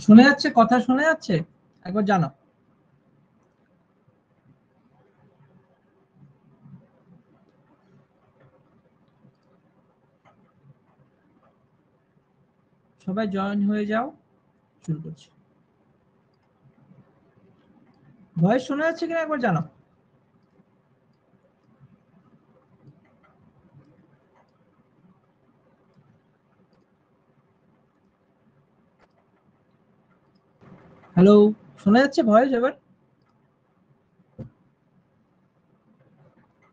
শুনে যাচ্ছে? কথা শুনে যাচ্ছে? একবার জানো। সবাই জয়েন হয়ে যাও, শুরু করছি। ভয়েস শোনা যাচ্ছে কিনা একবার জানো। হ্যালো, শোনা যাচ্ছে ভয়েস এবার?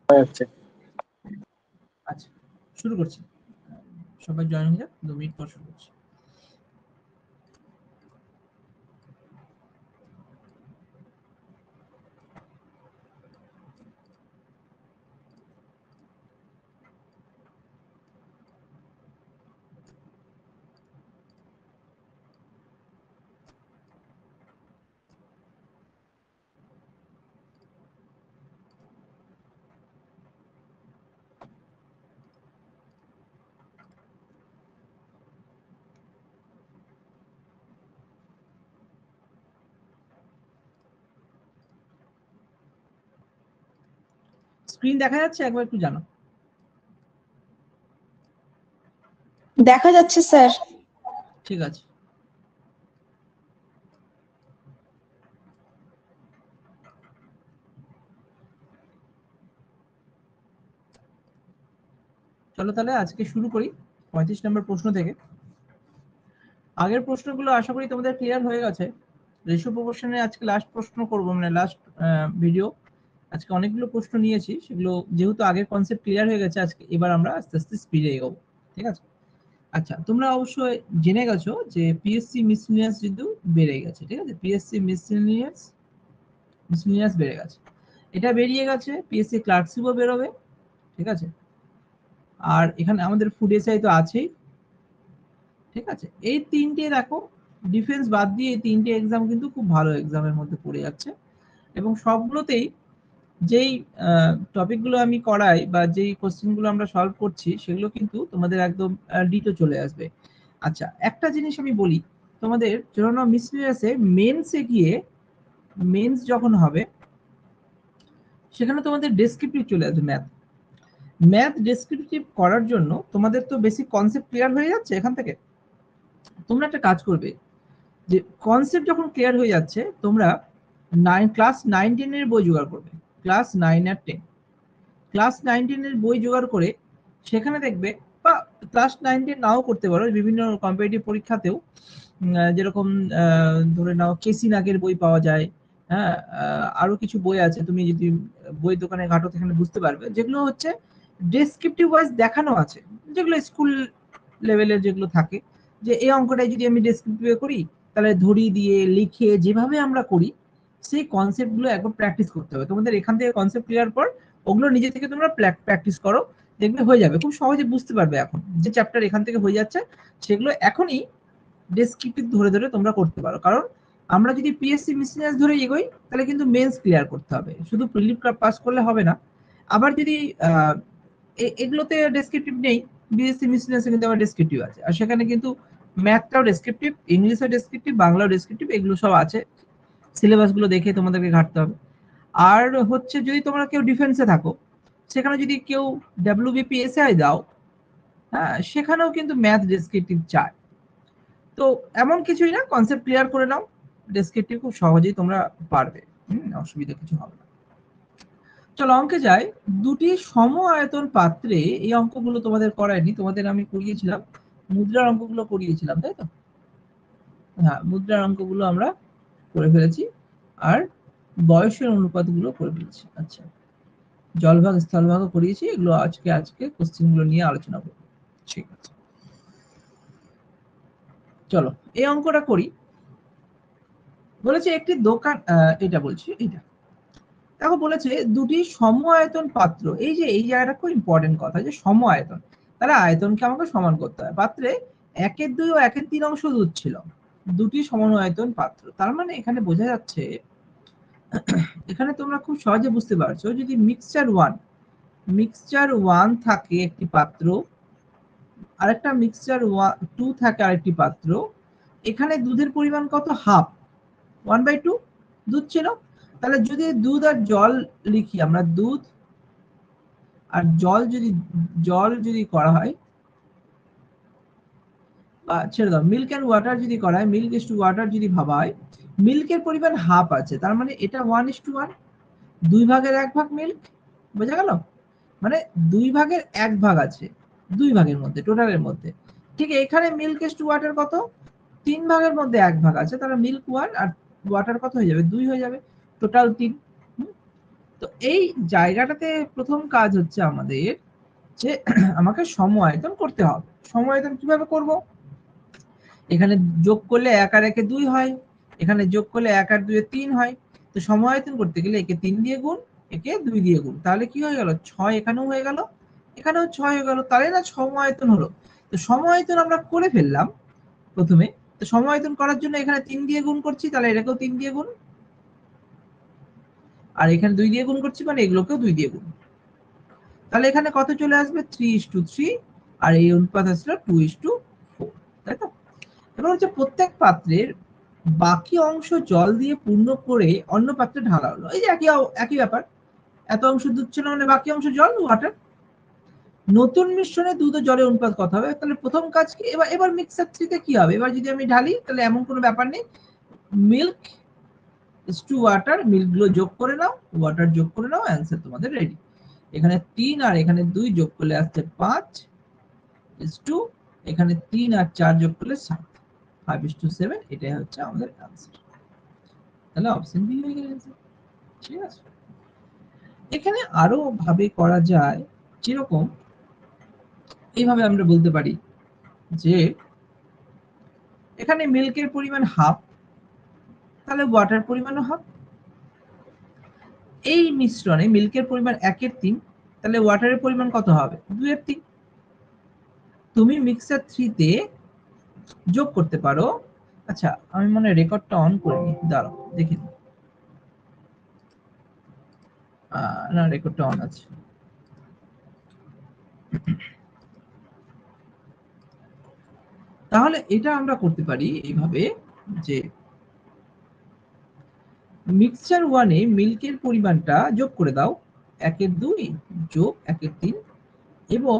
আচ্ছা, শুরু করছি। সবাই জয়েন হয়ে যাও, 2 মিনিট পর শুরু করছি। স্ক্রিন দেখা যাচ্ছে? একবার একটু জানো। দেখা যাচ্ছে স্যার। ঠিক আছে। চলো তাহলে আজকে শুরু করি 35 নম্বর প্রশ্ন থেকে। আগের প্রশ্নগুলো আশা করি তোমাদের ক্লিয়ার হয়ে গেছে। রেশিও প্রপোর্শনে আজকে লাস্ট প্রশ্ন করব, মানে লাস্ট ভিডিও। আজকে অনেকগুলো প্রশ্ন নিয়েছি, সেগুলো যেহেতু আগের কনসেপ্ট ক্লিয়ার হয়ে গেছে, আজকে এবার আমরা আস্তে আস্তে স্পিডে এগোবো। ঠিক আছে? আচ্ছা, তোমরা অবশ্যই জেনে গেছো যে পিএসসি মিসলিনিয়াস কিন্তু বেড়ে গেছে। ঠিক আছে? পিএসসি মিসলিনিয়াস বেড়ে গেছে। এটা বেরিয়ে গেছে, পিএসসি ক্লার্কশিপও বেরোবে। ঠিক আছে? আর এখানে আমাদের ফুড এসআই তো আছেই। ঠিক আছে? এই তিনটে দেখো, ডিফেন্স বাদ দিয়ে এই তিনটে এক্সাম কিন্তু খুব ভালো এক্সামের মধ্যে পড়ে যাচ্ছে, এবং সবগুলোতেই যেই টপিকগুলো আমি করাই বা যেই কোশ্চেনগুলো আমরা সলভ করছি, সেগুলো কিন্তু তোমাদের একদম ডিটো চলে আসবে। আচ্ছা, একটা জিনিস আমি বলি, তোমাদের যখন মিসলিনিয়াসে মেন্সে গিয়ে, মেন্স যখন হবে, সেখানে তোমাদের ডেসক্রিপটিভ চলে আসবে। ম্যাথ ডেসক্রিপটিভ করার জন্য তোমাদের তো বেসিক কনসেপ্ট ক্লিয়ার হয়ে যাচ্ছে এখান থেকে। তোমরা একটা কাজ করবে, যে কনসেপ্ট যখন ক্লিয়ার হয়ে যাচ্ছে, তোমরা ক্লাস 9-10 এর বই জোগাড় করবে। ক্লাস 9 আর 10, ক্লাস 9-10 এর বই জোগাড় করে সেখানে দেখবে, বা ক্লাস 9-10 নাও করতে পারো, বিভিন্ন কম্পিটিটিভ পরীক্ষাতেও যেরকম ধরে নাও কেসি নাগের বই পাওয়া যায়। হ্যাঁ, আরো কিছু বই আছে, তুমি যদি বই দোকানে ঘাটো সেখানে বুঝতে পারবে, যেগুলো হচ্ছে ডেসক্রিপটিভ ওয়াইজ দেখানো আছে, যেগুলো স্কুল লেভেলের যেগুলো থাকে, যে এই অঙ্কটাই যদি আমি ডেসক্রিপটিভ করি, তাহলে ধরি দিয়ে লিখে যেভাবে আমরা করি, সেই কনসেপ্টগুলো একবার প্র্যাকটিস করতে হবে তোমাদের। এখান থেকে কনসেপ্ট ক্লিয়ার পর ওগুলো নিজে থেকে তোমরা প্র্যাকটিস করো, দেখবে হয়ে যাবে, খুব সহজে বুঝতে পারবে। এখন যে চ্যাপ্টার এখান থেকে হয়ে যাচ্ছে, সেগুলো এখনই ডেসক্রিপটিভ ধরে ধরে তোমরা করতে পারো। কারণ আমরা যদি পিএসসি মিসলিনিয়াস ধরে এগোই, তাহলে কিন্তু মেন্স ক্লিয়ার করতে হবে, শুধু প্রিলিম পাস করলে হবে না। আবার যদি এগুলোতে ডেসক্রিপটিভ নেই, বিএসসি মিসলিনিয়াসে কিন্তু আবার ডেসক্রিপটিভ আছে, আর সেখানে কিন্তু ম্যাথটাও ডেসক্রিপটিভ, ইংলিশও ডেসক্রিপটিভ, বাংলাও ডেসক্রিপটিভ, এগুলো সব আছে। সিলেবাসগুলো দেখে তোমাদেরকে ঘাটতে হবে। আর হচ্ছে, যদি তোমরা কেউ ডিফেন্সে থাকো, সেখানে যদি কেউ WBPSI দাও, হ্যাঁ, সেখানেও কিন্তু ম্যাথ ডেসক্রিপটিভ চায়। তো এমন কিছুই না, কনসেপ্ট ক্লিয়ার করে নাও, ডেসক্রিপটিভ খুব সহজেই তোমরা পারবে, অসুবিধা কিছু হবে না। চলো অঙ্কে যাই। দুটি সম আয়তন পাত্রে, এই অঙ্কগুলো তোমাদের করায়নি, তোমাদের আমি করিয়েছিলাম, মুদ্রার অঙ্কগুলো করিয়েছিলাম, তাই তো? হ্যাঁ, মুদ্রার অঙ্কগুলো আমরা করে ফেলেছি, আর বয়সের অনুপাতগুলো করে ফেলেছি। আচ্ছা, জলভাগ স্থলভাগও করিয়েছি, এগুলো আজকে কোশ্চেনগুলো নিয়ে আলোচনা করব। ঠিক আছে, চলো এই অঙ্কটা করি। বলেছে একটি দোকান, এটা বলছি, এটা দেখো, বলেছে দুটি সম আয়তন পাত্র। এই যে এই জায়গাটা খুব ইম্পর্টেন্ট কথা, যে সম আয়তন, তাহলে আয়তনকে আমাকে সমান করতে হয়। পাত্রে 1/2 ও 1/3 অংশ দুধ ছিল, দুটি সমান আয়তন পাত্র। তার মানে এখানে বোঝা যাচ্ছে, এখানে তোমরা খুব সহজে বুঝতে পারছো, যদি মিক্সচার 1 থাকে একটি পাত্র, আরেকটা মিক্সচার 2 থাকে আরেকটি পাত্র, এখানে দুধের পরিমাণ কত? হাফ, 1/2 দুধ ছিল। তাহলে যদি দুধ আর জল লিখি আমরা, দুধ আর জল যদি করা হয়, বা ছেড়ে দাও, মিল্ক এন্ড ওয়াটার যদি করা হয়, মিল্ক ইস টু ওয়াটার যদি ভাবা হয়, মিল্কের পরিমাণ হাফ আছে, তার মানে এটা 1:1, 2/1 মিল্ক, বোঝা গেল? মানে 2/1 আছে 2 ভাগের মধ্যে, টোটালের মধ্যে। ঠিক এখানে মিল্ক ইস টু ওয়াটার কত? 3/1 আছে, তাহলে মিল্ক 1 আর ওয়াটার কত হয়ে যাবে? 2 হয়ে যাবে, টোটাল 3। তো এই জায়গাটাতে প্রথম কাজ হচ্ছে আমাদের যে আমাকে সমআয়তন করতে হবে। সমআয়তন কিভাবে করব? এখানে যোগ করলে 1 আর 1 2 হয়, এখানে যোগ করলে 1 আর 2 3 হয়। তো সমআয়তন করতে গেলে একে 3 দিয়ে গুণ, একে 2 দিয়ে গুণ, তাহলে কি হয়ে গেল? 6 এখানেও হয়ে গেল, এখানেও 6 হয়ে গেল, তাহলে না সমআয়তন হলো। তো সমআয়তন আমরা করে ফেললাম প্রথমে। তো সমআয়তন করার জন্য এখানে 3 দিয়ে গুণ করছি, তাহলে এটাকেও 3 দিয়ে গুণ, আর এখানে 2 দিয়ে গুণ করছি, মানে এগুলোকেও 2 দিয়ে গুণ। তাহলে এখানে কত চলে আসবে? 3:3, আর এই অনুপাত আসলে 2:4, তাই তো? এবার হচ্ছে প্রত্যেক পাত্রের বাকি অংশ জল দিয়ে পূর্ণ করে অন্য পাত্রে ঢালা হলো। এই যে একই ব্যাপার, এত অংশ দুধ ছিল মানে বাকি অংশ জল, ওয়াটার। নতুন মিশ্রণে দুধ ও জলের অনুপাত কত হবে? তাহলে প্রথম কাজ কি? এবার মিক্সার 3 তে কি হবে? এবার যদি আমি ঢালি, তাহলে এমন কোনো ব্যাপার নেই, milk is to water, milk গুলো যোগ করে নাও, ওয়াটার যোগ করে নাও, অ্যান্সার তোমাদের রেডি। এখানে 3 আর এখানে 2 যোগ করলে আসছে 5 ইস টু, এখানে 3 আর 4 যোগ করলে 7, 5:7, এটাই হচ্ছে আমাদের অ্যান্সার। তাহলে অপশন বি হয়ে গেল অ্যান্সার। ঠিক আছে, এখানে আরো ভাবে করা যায়, যেরকম এইভাবে আমরা বলতে পারি যে এখানে মিল্কের পরিমাণ হাফ, তাহলে ওয়াটার পরিমাণও হাফ। এই মিশ্রণে মিল্কের পরিমাণ 1/3, তাহলে ওয়াটারের পরিমাণ কত হবে? 2/3। তুমি মিক্সার 3 তে যোগ করতে পারো। আচ্ছা, আমি মনে হয় রেকর্ডটা অন করে নি, দাঁড়াও দেখি। না, রেকর্ডটা অন আছে। তাহলে এটা আমরা করতে পারি এইভাবে যে মিক্সচার 1 এ মিল্কের পরিমাণটা যোগ করে দাও, 1/2 যোগ 1/3, এবং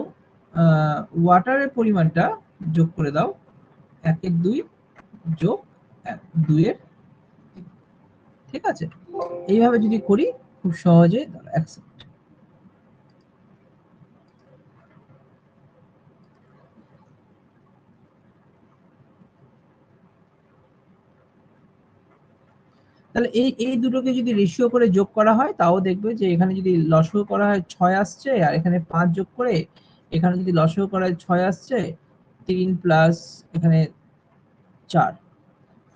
ওয়াটারের পরিমাণটা যোগ করে দাও, 1/2 যোগ 2/3। ঠিক আছে, এইভাবে যদি করি খুব সহজে অ্যাকসেপ্ট। তাহলে এই দুটোকে যদি রেশিও করে যোগ করা হয়, তাও দেখবে যে এখানে যদি লসাগু করা হয় 6 আসছে, আর এখানে 5 যোগ করে এখানে যদি লসাগু করা হয় 6 আসছে, 3 প্লাস এখানে 4,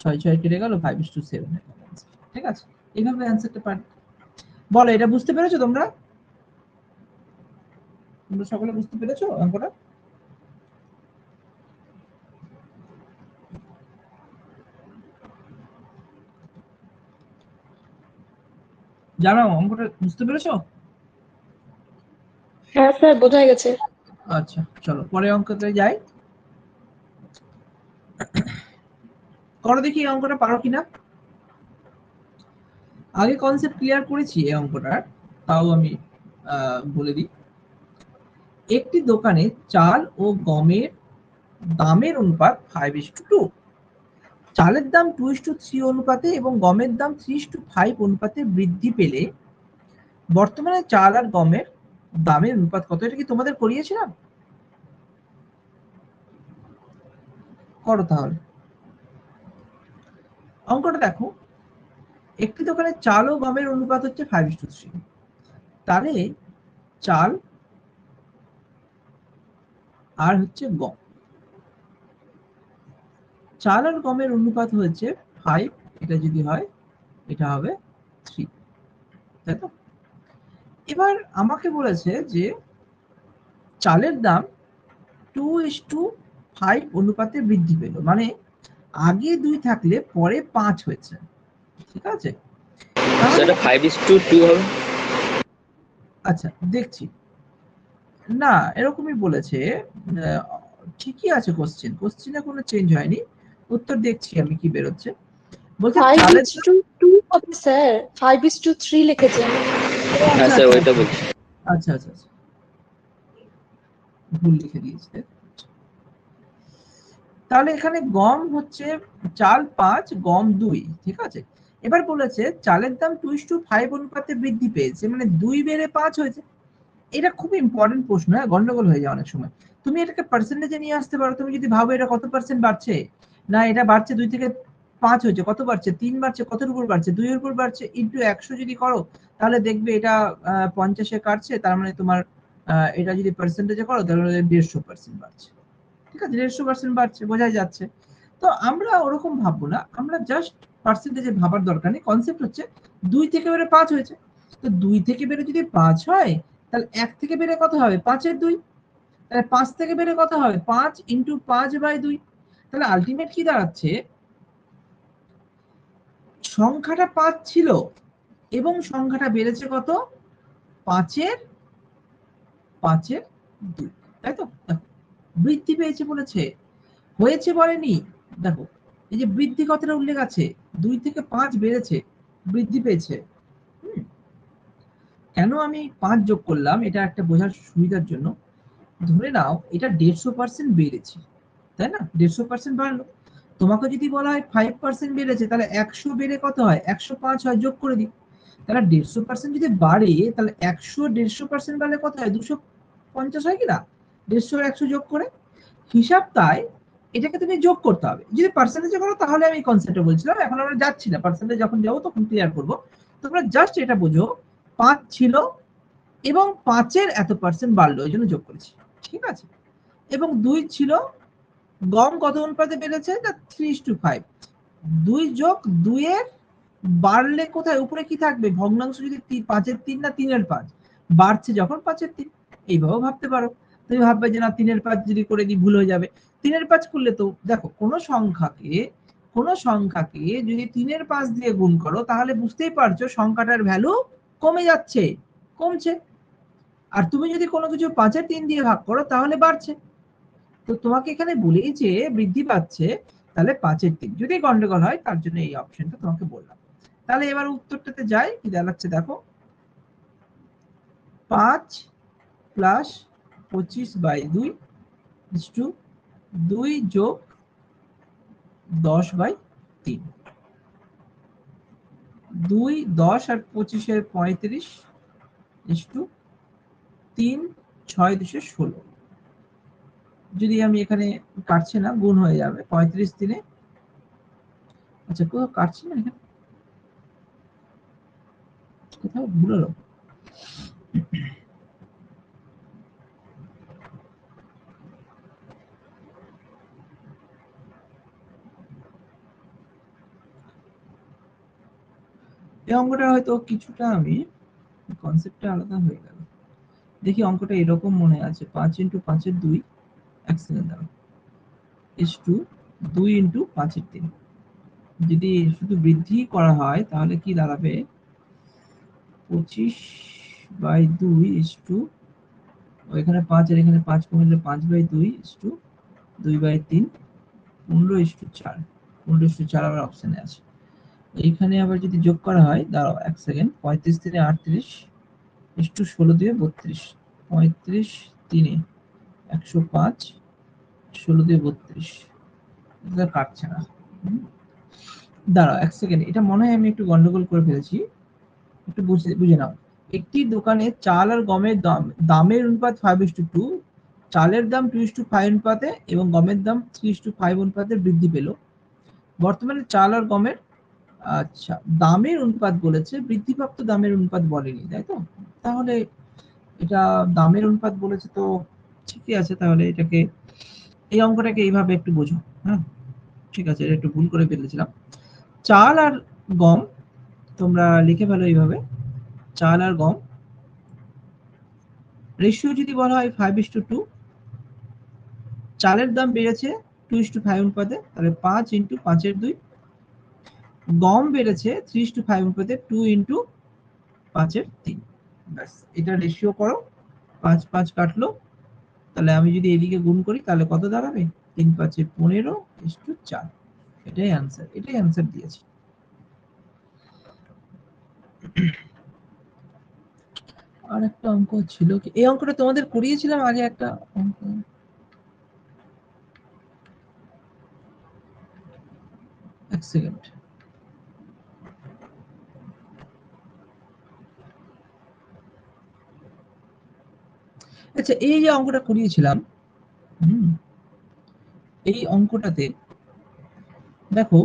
6 6 কেটে গেল, 5:7। ঠিক আছে, এইভাবে অ্যান্সারটা পারি। বলো, এটা বুঝতে পেরেছো তোমরা? তোমরা সকলে বুঝতে পেরেছো অঙ্কটা? জানাও, অঙ্কটা বুঝতে পেরেছো? হ্যাঁ স্যার, বোঝা গেছে। আচ্ছা, চলো পরের অঙ্কতে যাই। করো দেখি এই অঙ্কটা পারো কিনা। আগে কনসেপ্ট ক্লিয়ার করেছি এই অঙ্কটার, তাও আমি বলে দিই। একটি দোকানে চাল ও গমের দামের অনুপাত 5:2, চালের দাম 2:3 অনুপাতে এবং গমের দাম 3:5 অনুপাতে বৃদ্ধি পেলে বর্তমানে চাল আর গমের দামের অনুপাত কত? এটা কি তোমাদের করিয়েছিলাম? করো তাহলে অঙ্কটা দেখো। একটি দোকানে চাল ও গমের অনুপাত হচ্ছে 5:3, তাহলে চাল আর হচ্ছে গম, চাল আর গমের অনুপাত হচ্ছে 5, এটা যদি হয় এটা হবে 3, তাই তো? এবার আমাকে বলেছে যে চালের দাম 2:5 অনুপাতে বৃদ্ধি পেল, মানে আগে 2 থাকলে পরে 5 হয়েছে। ঠিক আছে, সেটা 5:2 হবে। আচ্ছা দেখছি, না এরকমই বলেছে। ঠিকই আছে, কোশ্চেনে কোনো চেঞ্জ হয়নি। উত্তর দেখছি আমি কি বেরোচ্ছে। বলছে 5:2 হবে স্যার, 5:3 লিখেছেন। হ্যাঁ স্যার ওইটা বলছি। আচ্ছা আচ্ছা আচ্ছা, ভুল লিখে দিয়েছে। তাহলে এখানে গম হচ্ছে চাল 5, গম 2, ঠিক আছে। এবার বলেছে চালের দাম 2:5 অনুপাতে বৃদ্ধি পেয়েছে, মানে 2 বেড়ে 5 হয়েছে। এটা খুব ইম্পর্টেন্ট প্রশ্ন, গন্ডগোল হয়ে যায় অনেক সময়। তুমি এটাকে পার্সেন্টেজে নিয়ে আসতে পারো। তুমি যদি ভাবো এটা কত পার্সেন্ট বাড়ছে, না এটা বাড়ছে 2 থেকে 5 হয়েছে, কত বাড়ছে 3 বাড়ছে, কতর উপর বাড়ছে 2 এর উপর বাড়ছে, ইনটু 100 যদি করো তাহলে দেখবে এটা 50 এ কাটছে, তার মানে তোমার এটা যদি পার্সেন্টেজে করো তাহলে 150% বাড়ছে, ঠিক আছে। 150% বাড়ছে, বোঝাই যাচ্ছে। তো আমরা ওরকম ভাববো না, আমরা জাস্ট পার্সেন্টেজে ভাবার দরকার নেই। কনসেপ্ট হচ্ছে 2 থেকে বেড়ে 5 হয়েছে, তো 2 থেকে বেড়ে যদি 5 হয় তাহলে 1 থেকে বেড়ে কত হবে 5-এর 2, তাহলে 5 থেকে বেড়ে কত হবে 5 ইন্টু 5/2। তাহলে আলটিমেট কি দাঁড়াচ্ছে, সংখ্যাটা 5 ছিল এবং সংখ্যাটা বেড়েছে কত 5-এর 2, তাই তো। দেখো বৃদ্ধি পেয়েছে বলেছে, হয়েছে বলেনি। দেখো এই যে বৃদ্ধি কথাটা উল্লেখ আছে, 2 থেকে 5 বেড়েছে, বৃদ্ধি পেয়েছে। কেন আমি 5 যোগ করলাম এটা একটা বোঝার সুবিধার জন্য। ধরে নাও এটা 150% বেড়েছে, তাই না, 150% বাড়লো। তোমাকে যদি বলা হয় 5% বেড়েছে, তাহলে 100 বেড়ে কত হয় 105 হয়, যোগ করে দিই। তাহলে 150% যদি বাড়ে তাহলে 100 150% বাড়লে কত হয় 250 হয় কিনা, 150 আর 100 যোগ করে হিসাব তাই। এটাকে তুমি যোগ করতে হবে, যদি পার্সেন্টেজে করো তাহলে আমি কনসেপ্টে বলছিলাম, এখন আমরা যাচ্ছি না, পার্সেন্টেজ যখন যাবো তখন ক্লিয়ার করবো। তোমরা জাস্ট এটা বোঝো 5 ছিল এবং 5-এর এত পার্সেন্ট বাড়লো, এই জন্য যোগ করেছি, ঠিক আছে। এবং 2 ছিল, গম কত অনুপাতে বেড়েছে, 3:5। 2 যোগ 2 এর বাড়লে কোথায় উপরে কি থাকবে, ভগ্নাংশ যদি 5-এর 3 না 3-এর 5, বাড়ছে যখন 5-এর 3, এইভাবেও ভাবতে পারো। তুমি ভাববে যে না 3-এর 5 যদি করে দিই ভুল হয়ে যাবে। 3-এর 5 করলে তো দেখো কোন সংখ্যাকে যদি 3-এর 5 দিয়ে গুণ করো তাহলে বুঝতেই পারছো সংখ্যাটার ভ্যালু কমে যাচ্ছে, কমছে। আর তুমি যদি কোনো কিছু 5-এর 3 দিয়ে ভাগ করো তাহলে বাড়ছে। তো তোমাকে এখানে বলেই যে বৃদ্ধি পাচ্ছে, তাহলে 5-এর 3 যদি গন্ডগোল হয় তার জন্য এই অপশনটা তোমাকে বললাম। তাহলে এবার উত্তরটাতে যাই, কি দাঁড়াচ্ছে দেখো, 5 প্লাস 25/2 ইস্টু 2 যোগ 10/3। 2 10 আর 25-এর 35 ইস্টু 3 6 2 16। যদি আমি এখানে কাটছে না, গুণ হয়ে যাবে 35 3-এ, আচ্ছা কোথাও কাটছে না, এখানে কোথাও ভুল হলো। এই অঙ্কটা হয়তো কিছুটা আমি কনসেপ্টটা আলাদা হয়ে গেল। দেখি অঙ্কটা এরকম মনে আছে, 5 ইন্টু 5-এর 2, এক সেকেন্ড দাঁড়াও, ইস টু 2 ইন্টু 5-এর 3। যদি শুধু বৃদ্ধি করা হয় তাহলে কি দাঁড়াবে 25/2 ইস টু, ওইখানে 5 আর এখানে 5 কমলে 5/2 ইস টু 2/3, 15:4। 15:4 আবার অপশনে আছে। এইখানে আবার যদি যোগ করা হয়, দাঁড়াও এক সেকেন্ড, 35 3-এ 38 ইস টু 16 2-এ 32, 35 3-এ 105, 16 2-এ 32, এটা কাটছে না। দাঁড়াও এক সেকেন্ড, এটা মনে হয় আমি একটু গন্ডগোল করে ফেলেছি, একটু বুঝে নাও। একটি দোকানে চাল আর গমের দামের অনুপাত 5:2, চালের দাম 2:5 অনুপাতে এবং গমের দাম 3:5 অনুপাতে বৃদ্ধি পেল। বর্তমানে চাল আর গমের, আচ্ছা দামের অনুপাত বলেছে, বৃদ্ধিপ্রাপ্ত দামের অনুপাত বলেনি, তাই তো। তাহলে এটা দামের অনুপাত বলেছে তো ঠিকই আছে, তাহলে এটাকে এই অঙ্কটাকে এইভাবে একটু বোঝো। হ্যাঁ ঠিক আছে, এটা একটু ভুল করে ফেলেছিলাম। চাল আর গম তোমরা লিখে ফেলো এইভাবে, চাল আর গম রেশিও যদি বলা হয় 5:2, চালের দাম বেড়েছে 2:5 অনুপাতে, তাহলে 5 ইন্টু 5-এর 2। গম বেড়েছে 3:5 অনুপাতে, 2 ইন্টু 5-এর 3। ব্যাস এটা রেশিও করো, 5 5 কাটলো, তাহলে আমি যদি এদিকে গুণ করি তাহলে কত দাঁড়াবে 3 5-এ 15 ইস টু 4। এটাই অ্যান্সার দিয়েছি। আর একটা অঙ্ক ছিল কি, এই অঙ্কটা তোমাদের করিয়েছিলাম আগে একটা অঙ্ক। এক সেকেন্ড। আচ্ছা, এই যে অঙ্কটা করিয়েছিলাম, এই অঙ্কটাতে দেখো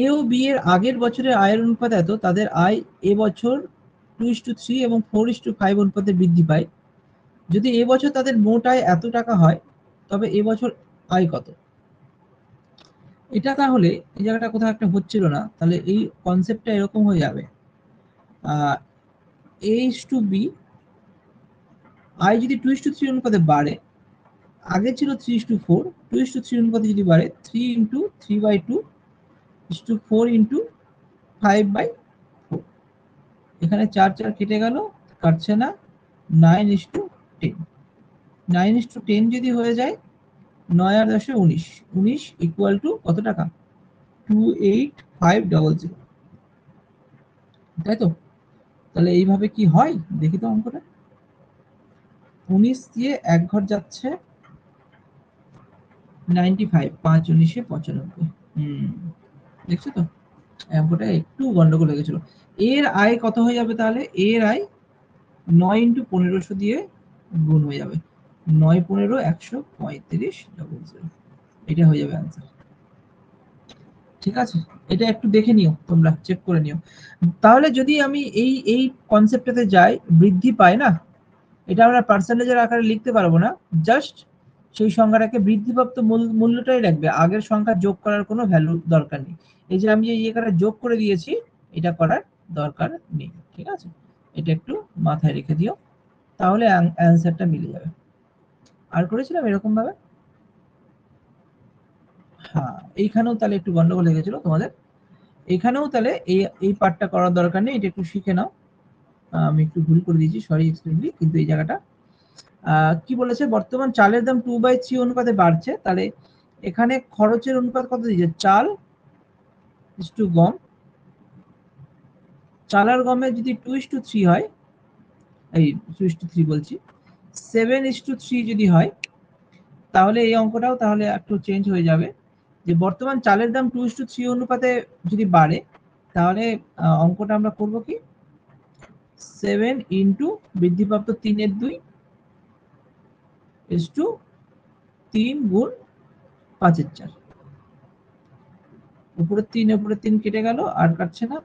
এ ও বি এর আগের বছরের আয়ের অনুপাত এত, তাদের আয় এ বছর 2:3 এবং 4:5 অনুপাতে বৃদ্ধি পায়। যদি এ বছর তাদের মোট আয় এত টাকা হয়, তবে এ বছর আয় কত? এটা তাহলে এই জায়গাটা কোথাও একটা হচ্ছিল না, তাহলে এই কনসেপ্টটা এরকম হয়ে যাবে, A/B আয় যদি 2:3 অনুপাতে বাড়ে, আগে ছিল 3:4, 2:3 অনুপাতে যদি বাড়ে 3 × 3/2 4 × 5/4। এখানে 4 4 কেটে গেল, কাটছে না, 9:10। 9:10 যদি হয়ে যায়, 9 আর 10 19, 19 ইকুয়াল টু কত টাকা? 28500। তাই তো? তাহলে এইভাবে কি হয় দেখি তো অঙ্কটা। 19 দিয়ে এক ঘর যাচ্ছে 95, 5 19 95। দেখছো তো অঙ্কটা একটু গন্ডগোল হয়ে গেছিল। এর আয় কত হয়ে যাবে তাহলে? এর আয় 9 × 1500 দিয়ে গুণ হয়ে যাবে, 9 15 135,000। এটা হয়ে যাবে आंसर। ঠিক আছে, এটা একটু দেখে নিও, তোমরা চেক করে নিও। তাহলে যদি আমি এই কনসেপ্টটাতে যাই, বৃদ্ধি পায় না, এটা আমরা পার্সেন্টেজের আকারে লিখতে পারবো না, জাস্ট সেই সংখ্যাটাকে বৃদ্ধিপ্রাপ্ত মূল্যটাই রাখবে, আগের সংখ্যা যোগ করার কোনো ভ্যালু দরকার নেই। এই যে আমি যে ইয়েটা যোগ করে দিয়েছি, এটা করার দরকার নেই। ঠিক আছে, এটা একটু মাথায় রেখে দিও, তাহলে অ্যানসারটা মিলে যাবে। আর করেছিলাম এরকম ভাবে। হ্যাঁ, এইখানেও তাহলে একটু গন্ডগোল হয়ে গেছিল তোমাদের, এখানেও তাহলে এই পার্টটা করার দরকার নেই, এটা একটু শিখে নাও। আমি একটু ভুল করে দিয়েছি, সরি এক্সট্রিমলি, কিন্তু এই জায়গাটা কি বলেছে, বর্তমান চালের দাম 2/3 অনুপাতে বাড়ছে, তাহলে এখানে খরচের অনুপাত কত দিয়েছে? চাল ইস্টু গম। চাল আর গমের যদি 2:3 হয়, এই 2:3 বলছি, 7:3 যদি হয়, তাহলে এই অঙ্কটাও তাহলে একটু চেঞ্জ হয়ে যাবে, যে বর্তমান চালের দাম 2:3 অনুপাতে যদি বাড়ে, তাহলে অঙ্কটা আমরা করব কি, 7 ইন্টু বৃদ্ধিপ্রাপ্ত 3/2 ইস্টু 3 গুণ 5/4। উপরের 3 উপরের 3 কেটে গেল, আর কাটছে না,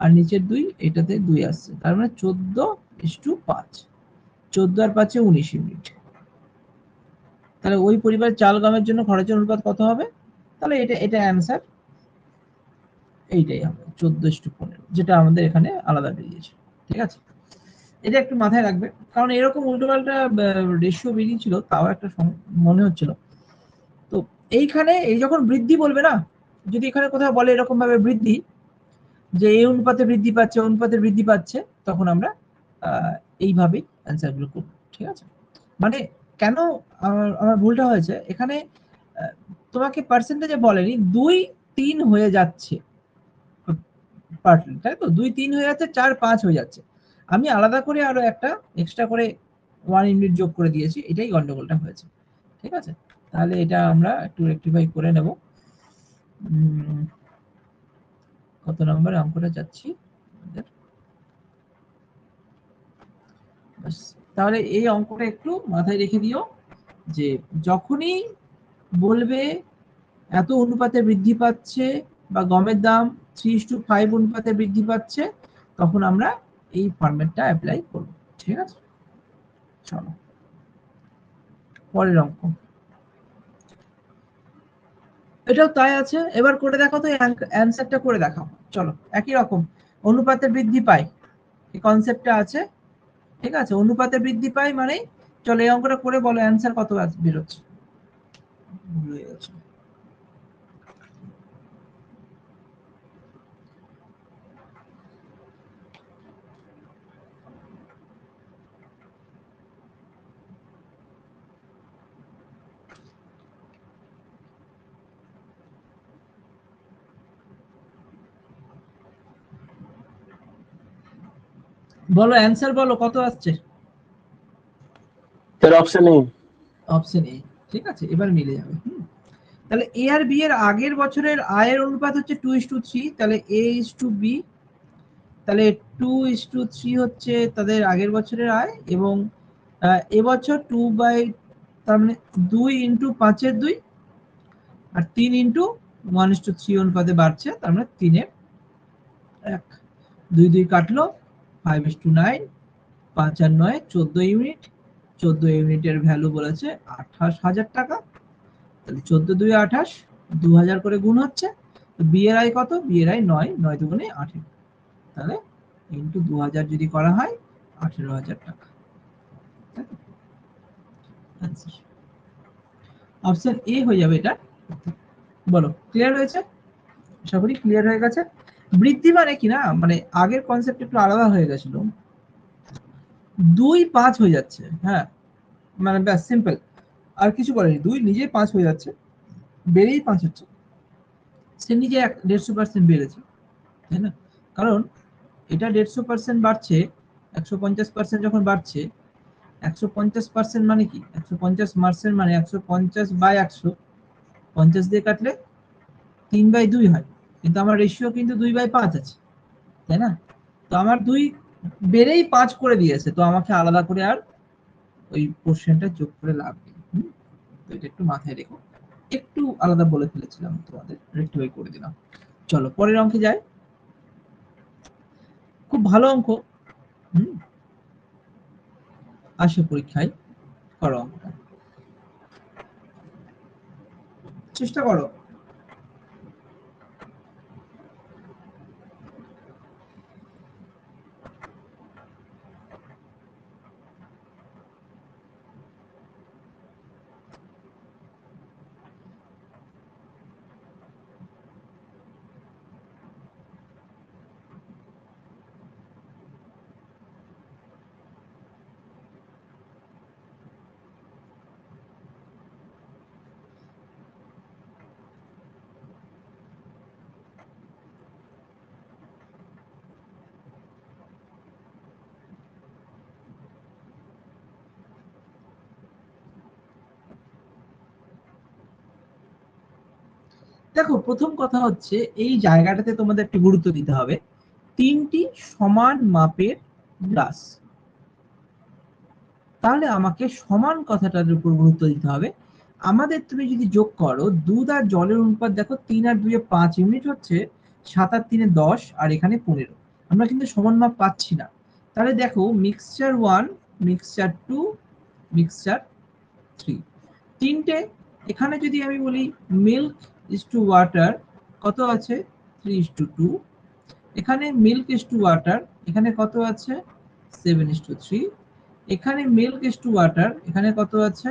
আর নিচের 2, এটাতে 2 আসছে, তার মানে 14:5। 14 আর 5 19 ইউনিট। তাহলে ওই পরিবারের চাল গমের জন্য খরচের অনুপাত কত হবে? তাহলে এটা অ্যানসার এইটাই হবে, 14:15, যেটা আমাদের এখানে আলাদা বেরিয়েছে। ঠিক আছে, এটা একটু মাথায় রাখবে, কারণ এরকম উল্টোপাল্টা রেশিও বেরিয়েছিল, তাও একটা মনে হচ্ছিল। তো এইখানে এই যখন বৃদ্ধি বলবে না, যদি এখানে কোথাও বলে এরকম ভাবে বৃদ্ধি, যে এই অনুপাতে বৃদ্ধি পাচ্ছে, অনুপাতে বৃদ্ধি পাচ্ছে, তখন আমরা এইভাবেই অ্যান্সার গুলো করব। ঠিক আছে, মানে কেন আমার ভুলটা হয়েছে এখানে, তোমাকে পার্সেন্টেজে বলেনি 2 3 হয়ে যাচ্ছে পার্টলি, তাই তো? 2 3 হয়ে যাচ্ছে, 4 5 হয়ে যাচ্ছে, আমি আলাদা করে আরো একটা এক্সট্রা করে 1 ইউনিট যোগ করে দিয়েছি, এটাই গন্ডগোলটা হয়েছে। ঠিক আছে, তাহলে এটা আমরা একটু রেকটিফাই করে নেব। কত নম্বর অঙ্কটা যাচ্ছি? তাহলে এই অঙ্কটা একটু মাথায় রেখে দিও, যে যখনই বলবে এত অনুপাতে বৃদ্ধি পাচ্ছে, বা গমের দাম 3:5 অনুপাতে বৃদ্ধি পাচ্ছে, তখন আমরা এই ফরম্যাটটা অ্যাপ্লাই করব। ঠিক আছে, চলো পরের অঙ্ক। এটাও তাই আছে, এবার করে দেখো তো, অ্যানসারটা করে দেখাও। চলো, একই রকম, অনুপাতে বৃদ্ধি পায়, এই কনসেপ্টটা আছে। ঠিক আছে, অনুপাতে বৃদ্ধি পায় মানে, চলো এই অঙ্কটা করে বলো অ্যানসার কত বেরোচ্ছে। ভুলে গেছি। বলো অ্যান্সার বলো, কত আসছে? Sir option A. Option A. ঠিক আছে, এবার মিলে যাবে। তাহলে এ আর বি এর আগের বছরের আয়ের অনুপাত হচ্ছে 2:3, তাহলে A/B। তাহলে 2:3 হচ্ছে তাদের আগের বছরের আয়, এবং এবছর 2 তার মানে 2 ইন্টু 5-এর 2 আর 3 ইন্টু 1:3 অনুপাতে বাড়ছে, তার মানে 3-এর 1। 2 2 কাটলো, 5:9, 5 আর 9 14 ইউনিট। 14 ইউনিটের ভ্যালু বলেছে 28,000 টাকা। তাহলে 14 2 28, 2000 করে গুণ হচ্ছে। তো বি এর আয় কত? বি এর আয় 9, 9 দুগুণে 18, তাহলে ইন্টু 2000 যদি করা হয় 18,000 টাকা। অপশন এ হয়ে যাবে এটা। বলো, ক্লিয়ার হয়েছে? আশা করি ক্লিয়ার হয়ে গেছে। বৃদ্ধি মানে কি না, মানে আগের কনসেপ্ট একটু আলাদা হয়ে গেছিল। 2 5 হয়ে যাচ্ছে, হ্যাঁ, মানে ব্যাস সিম্পল, আর কিছু বলেনি। 2 নিজেই 5 হয়ে যাচ্ছে, বেড়েই 5 হচ্ছে, সে নিজে 150% বেড়েছে, তাই না? কারণ এটা 150% বাড়ছে, 150% যখন বাড়ছে, 150% মানে কি, 150% মানে 150/100, 50 দিয়ে কাটলে 3/2 হয়, কিন্তু আমার রেশিও কিন্তু 2/5 আছে, তাই না? তো আমার 2 বেড়েই 5 করে দিয়েছে, তো আমাকে আলাদা করে আর ওই পোর্শনটা যোগ করে লাভ নেই। তো এটা একটু মাথায় রেখো, একটু আলাদা বলে ফেলেছিলাম তোমাদের, রেক্টিফাই করে দিলাম। চলো পরের অঙ্কে যাই। খুব ভালো অঙ্ক, আসে পরীক্ষায়, করো অঙ্কটা, চেষ্টা করো। দেখো, প্রথম কথা হচ্ছে এই জায়গাটাতে তোমাদের একটু গুরুত্ব দিতে হবে। 3টি সমান মাপের গ্লাস, তাহলে আমাকে সমান কথাটার উপর গুরুত্ব দিতে হবে। আমাদের তুমি যদি যোগ করো, দুধ আর জলের অনুপাত দেখো, 3 আর 2 5 ইউনিট হচ্ছে, 7 আর 3 10, আর এখানে 15। আমরা কিন্তু সমান মাপ পাচ্ছি না। তাহলে দেখো, মিক্সচার 1, মিক্সচার 2, মিক্সচার 3, তিনটে। এখানে যদি আমি বলি মিল্ক ইজ টু ওয়াটার, কত আছে? 3:2। এখানে মিল্ক ইজ টু ওয়াটার, এখানে কত আছে? 7:3। এখানে মিল্ক ইজ টু ওয়াটার, এখানে কত আছে?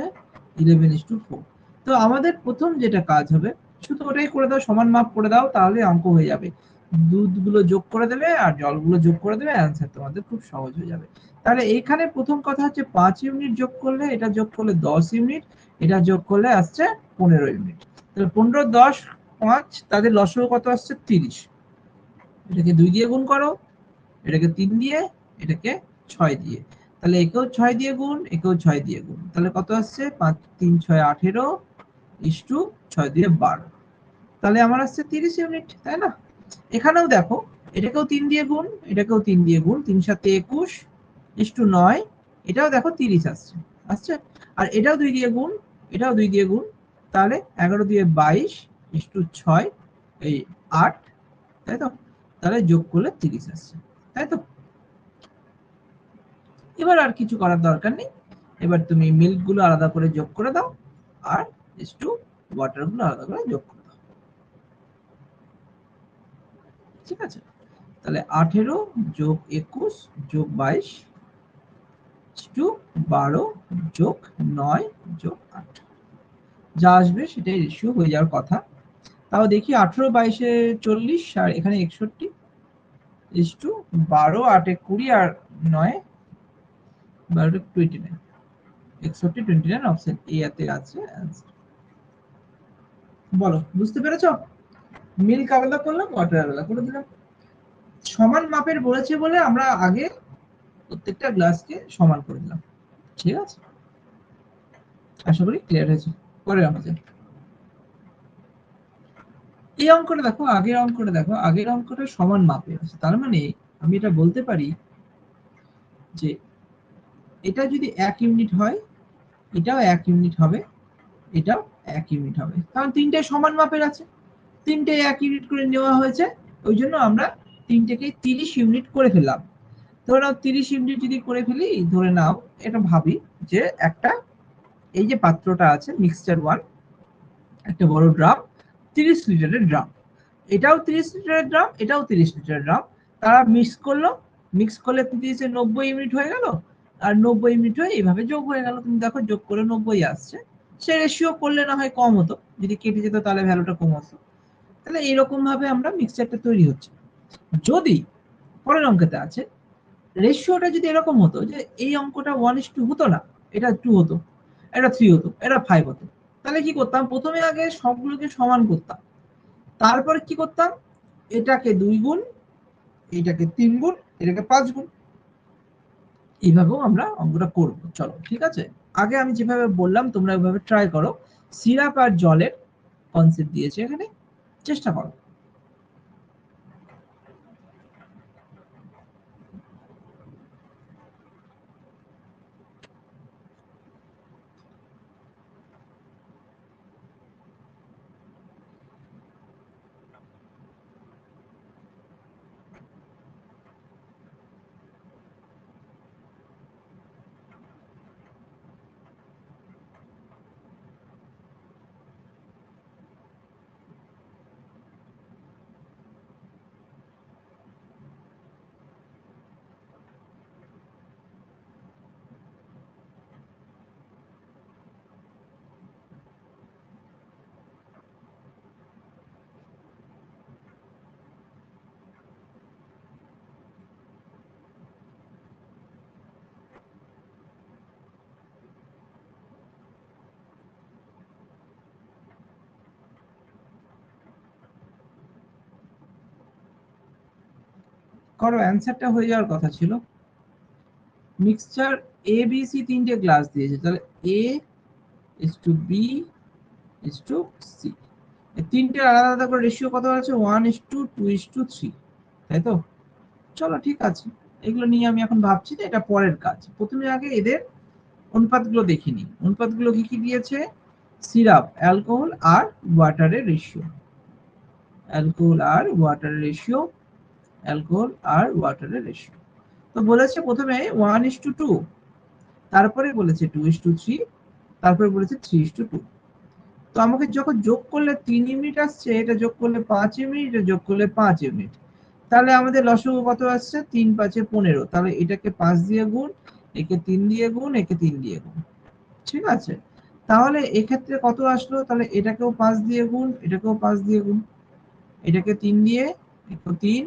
11:4। তো আমাদের প্রথম যেটা কাজ হবে, শুধু ওটাই করে দাও, সমান মাপ করে দাও, তাহলে অঙ্ক হয়ে যাবে। দুধগুলো যোগ করে দেবে আর জলগুলো যোগ করে দেবে, অ্যান্সার তোমাদের খুব সহজ হয়ে যাবে। তাহলে এখানে প্রথম কথা হচ্ছে 5 ইউনিট যোগ করলে, এটা যোগ করলে 10 ইউনিট, এটা যোগ করলে আসছে 15 ইউনিট। তাহলে 15, 10, 5, তাদের লসও কত আসছে? 30। এটাকে 2 দিয়ে গুণ করো, এটাকে 3 দিয়ে, এটাকে 6 দিয়ে। তাহলে একেও 6 দিয়ে গুণ, একেও 6 দিয়ে গুণ, তাহলে কত আসছে? 5 3 6 18 ইস্টু 6 দিয়ে 12, তাহলে আমার আসছে 30 ইউনিট, তাই না? এখানেও দেখো, এটাকেও 3 দিয়ে গুণ, এটাকেও 3 দিয়ে গুণ, 3 7 21 ইস্টু 9, এটাও দেখো 30 আসছে, আসছে। আর এটাও 2 দিয়ে গুণ, এটাও 2 দিয়ে গুণ, তাহলে 11 দিয়ে 22 ইস্টু 6 এই 8, তাই তো? তাহলে যোগ করলে 30 আসছে, তাই তো? এবার আর কিছু করার দরকার নেই। এবার তুমি মিল্ক গুলো আলাদা করে যোগ করে দাও, আর ইস্টু ওয়াটার গুলো আলাদা করে যোগ করে দাও, ঠিক আছে? তাহলে 18 যোগ 21 যোগ 22 ইস্টু 12 যোগ 9 যোগ 8, যা আসবে সেটাই রেশিও হয়ে যাওয়ার কথা। তাও দেখি, 18 22 40 আর এখানে 61 ইস্টু 12 8 20 আর 9 12 29, 61 29, অপশন এ তে আছে অ্যান্সার। বলো, বুঝতে পেরেছো? মিল্ক আলাদা করলাম, ওয়াটার আলাদা করে দিলাম। সমান মাপের বলেছে বলে আমরা আগে প্রত্যেকটা গ্লাসকে সমান করে দিলাম। ঠিক আছে, আশা করি ক্লিয়ার হয়েছে। পরে আমরা যাই। এই অঙ্কটা দেখো, আগের অঙ্কটা দেখো, আগের অঙ্কটা সমান মাপের আছে, তার মানে আমি এটা বলতে পারি যে এটা যদি 1 ইউনিট হয়, এটাও 1 ইউনিট হবে, এটাও 1 ইউনিট হবে, কারণ তিনটে সমান মাপের আছে, তিনটে 1 ইউনিট করে নেওয়া হয়েছে, ওই জন্য আমরা তিনটেকে 30 ইউনিট করে ফেললাম। ধরে নাও 30 ইউনিট যদি করে ফেলি, ধরে নাও এটা ভাবি যে একটা এই যে পাত্রটা আছে মিক্সচার 1, একটা বড় ড্রাম, 30 লিটারের ড্রাম, এটাও 30 লিটারের ড্রাম, এটাও 30 লিটারের ড্রাম, তারা মিক্স করলো, মিক্স করলে 30 এ 90 ইউনিট হয়ে গেল, আর 90 ইউনিট হয়ে এইভাবে যোগ হয়ে গেল। তুমি দেখো যোগ করে 90 আসছে, সে রেশিও করলে না হয় কম হতো, যদি কেটে যেত তাহলে ভ্যালুটা কম হতো। তাহলে এরকম ভাবে আমরা মিক্সচারটা তৈরি হচ্ছে। যদি পরের অঙ্কতে আছে রেশিওটা যদি এরকম হতো যে এই অঙ্কটা 1:2 হতো না, এটা 2 হতো, এটা 3 হতো, এটা 5 হতো, তাহলে কি করতাম, প্রথমে আগে সবগুলোকে সমান করতাম, তারপরে কি করতাম, এটাকে 2 গুণ, এটাকে 3 গুণ, এটাকে 5 গুণ, এইভাবেও আমরা অঙ্কটা করব। চলো ঠিক আছে, আগে আমি যেভাবে বললাম তোমরা ওইভাবে ট্রাই করো। সিরাপ আর জলের কনসেপ্ট দিয়েছে এখানে, চেষ্টা করো। করো, অ্যান্সারটা হয়ে যাওয়ার কথা ছিল। মিক্সচার এ বি সি তিনটে গ্লাস দিয়েছে, তাহলে A is to B is to C, তিনটে আলাদা আলাদা করে রেশিও কত আছে, 1:2:3, তাই তো? চলো ঠিক আছে, এগুলো নিয়ে আমি এখন ভাবছি যে এটা পরের কাজ। প্রথমে আগে এদের অনুপাতগুলো দেখিনি। অনুপাতগুলো কি কি দিয়েছে, সিরাপ, অ্যালকোহল আর ওয়াটারের রেশিও, অ্যালকোহল আর ওয়াটারের রেশিও, অ্যালকোহল আর ওয়াটারের রেশিও। তো বলেছে প্রথমে 1:2, তারপরে বলেছে 2:3, তারপরে বলেছে 3:2। তো আমাকে যখন যোগ করলে 3 ইউনিট আসছে, এটা যোগ করলে 5 ইউনিট, এটা যোগ করলে 5 ইউনিট, তাহলে আমাদের লসাগু কত আসছে, 3 5 15, তাহলে এটাকে 5 দিয়ে গুণ, একে 3 দিয়ে গুণ, একে 3 দিয়ে গুণ, ঠিক আছে? তাহলে এক্ষেত্রে কত আসলো, তাহলে এটাকেও 5 দিয়ে গুণ, এটাকেও 5 দিয়ে গুণ, এটাকে 3 দিয়ে, এটাও 3,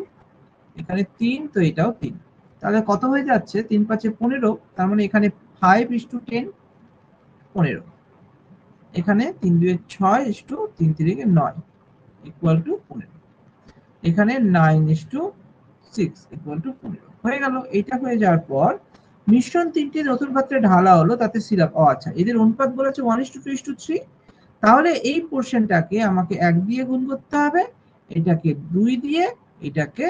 এখানে 3, তো এটাও 3, তাহলে কত হয়ে যাচ্ছে, 3 5 15, তার মানে এখানে 5:10, 15, এখানে 3 2 6 3 3 9 ইকুয়াল টু 15, এখানে 9:6 ইকুয়াল টু 15 হয়ে গেল। এটা হয়ে যাওয়ার পর মিশ্রণ তিনটি নতুন পাত্রে ঢালা হলো, তাতে সিরাপ, ও আচ্ছা, এদের অনুপাত বলেছে 1:2:3, তাহলে এই পোরশনটাকে আমাকে 1 দিয়ে গুণ করতে হবে, এটাকে 2 দিয়ে, এটাকে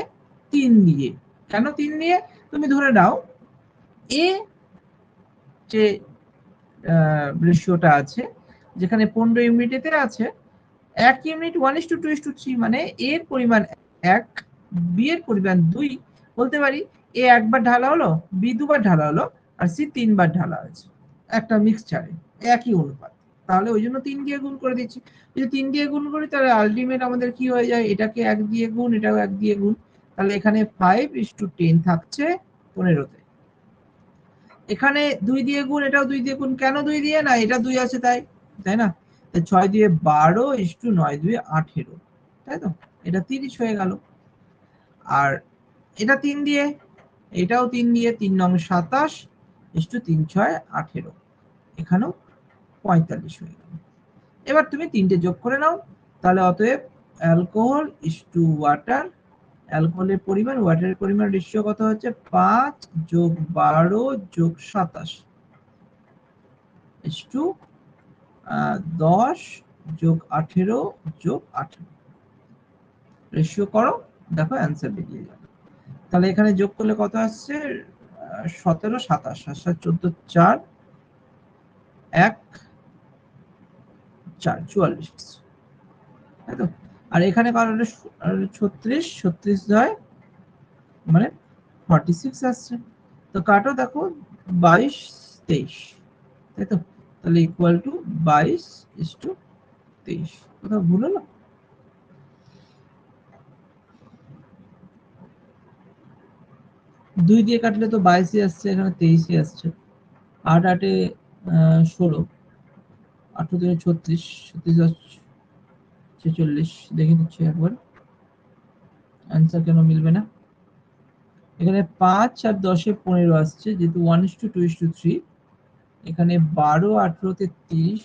3 দিয়ে। কেন 3 দিয়ে, তুমি ধরে নাও এ যে রেশিওটা আছে, যেখানে 15 ইউনিটেতে আছে, 1 ইউনিট 1:2:3, মানে এর পরিমাণ 1, বি এর পরিমাণ 2, বলতে পারি এ একবার ঢালা হলো, বি দুবার ঢালা হলো, আর সি 3 বার ঢালা হয়েছে একটা মিক্সচারে, একই অনুপাত, তাহলে ওই জন্য 3 দিয়ে গুণ করে দিচ্ছি। যদি 3 দিয়ে গুণ করি তাহলে আলটিমেট আমাদের কি হয়ে যায়, এটাকে 1 দিয়ে গুণ, এটাও 1 দিয়ে গুণ, তাহলে এখানে 5:10 থাকছে 15-তে, এখানে 2 দিয়ে গুণ, এটাও 2 দিয়ে গুণ, কেন 2 দিয়ে, না এটা 2 আছে তাই, তাই না? 6 দিয়ে 12:9 2 18, তাই তো? এটা 30 হয়ে গেল। আর এটা 3 দিয়ে, এটাও 3 দিয়ে, 3 9 27 3 6 18, এখানেও 45 হয়ে গেল। এবার তুমি তিনটে যোগ করে নাও, তাহলে অতএব অ্যালকোহল ওয়াটার অ্যালকোহলের পরিমাণ ওয়াটারের পরিমাণ রেশিও কত হচ্ছে 5 যোগ 12 যোগ 27 টু 10 যোগ 18 যোগ 18 রেশিও করো, দেখো অ্যান্সার বেরিয়ে যাবে। তাহলে এখানে যোগ করলে কত আসছে 17 27 14 4 1 4 44, তাই তো। আর এখানে কারণ 36 36 হয় মানে 46 আসছে। তো কাটো দেখো 22 23, তাই তো। তাহলে ইকুয়াল টু 22:23। কোথাও ভুল হলো? দুই দিয়ে কাটলে তো 22 আসছে, এখানে 23 আসছে। 8 8 16, 8 2 36, 36 46। দেখে নিচ্ছি একবার অ্যান্সার কেন মিলবে না। এখানে 5 আর 10 এ 15 আসছে, যেহেতু 1:2:3। এখানে 12 18 তে 30,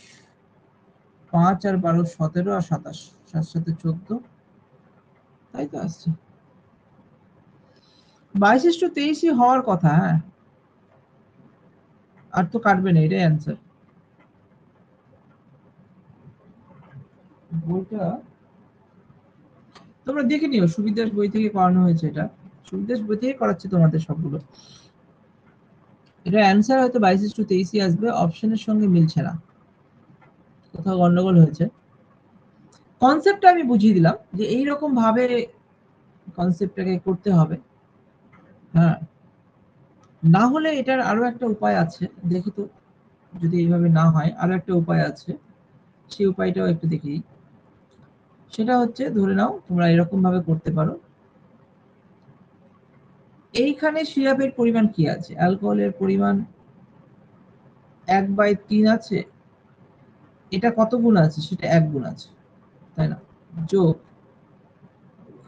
5 আর 12 17 আর 27, 7 7 14, তাই তো আসছে। 22:23 হওয়ার কথা। হ্যাঁ, আর তো কাটবে না, এটাই অ্যান্সার। বইটা তোমরা দেখে নিও, সুবিধাস বই থেকে করানো হয়েছে। এটা সুবিধাস বই থেকে করাচ্ছে তোমাদের সবগুলো। এটা অ্যান্সার হয়তো 22:23 আসবে, অপশনের সঙ্গে মিলছে না, কোথাও গন্ডগোল হয়েছে। কনসেপ্টটা আমি বুঝিয়ে দিলাম যে এইরকম ভাবে কনসেপ্টটাকে করতে হবে। হ্যাঁ, না হলে এটার আরো একটা উপায় আছে, দেখি তো যদি এইভাবে না হয় আরো একটা উপায় আছে, সেই উপায়টাও একটু দেখি। সেটা হচ্ছে ধরে নাও তোমরা এরকম ভাবে করতে পারো। এইখানে সিরাপের পরিমাণ কি আছে, অ্যালকোহলের পরিমাণ 1/3 আছে, এটা কত গুণ আছে সেটা 1 গুণ আছে, তাই না। যোগ,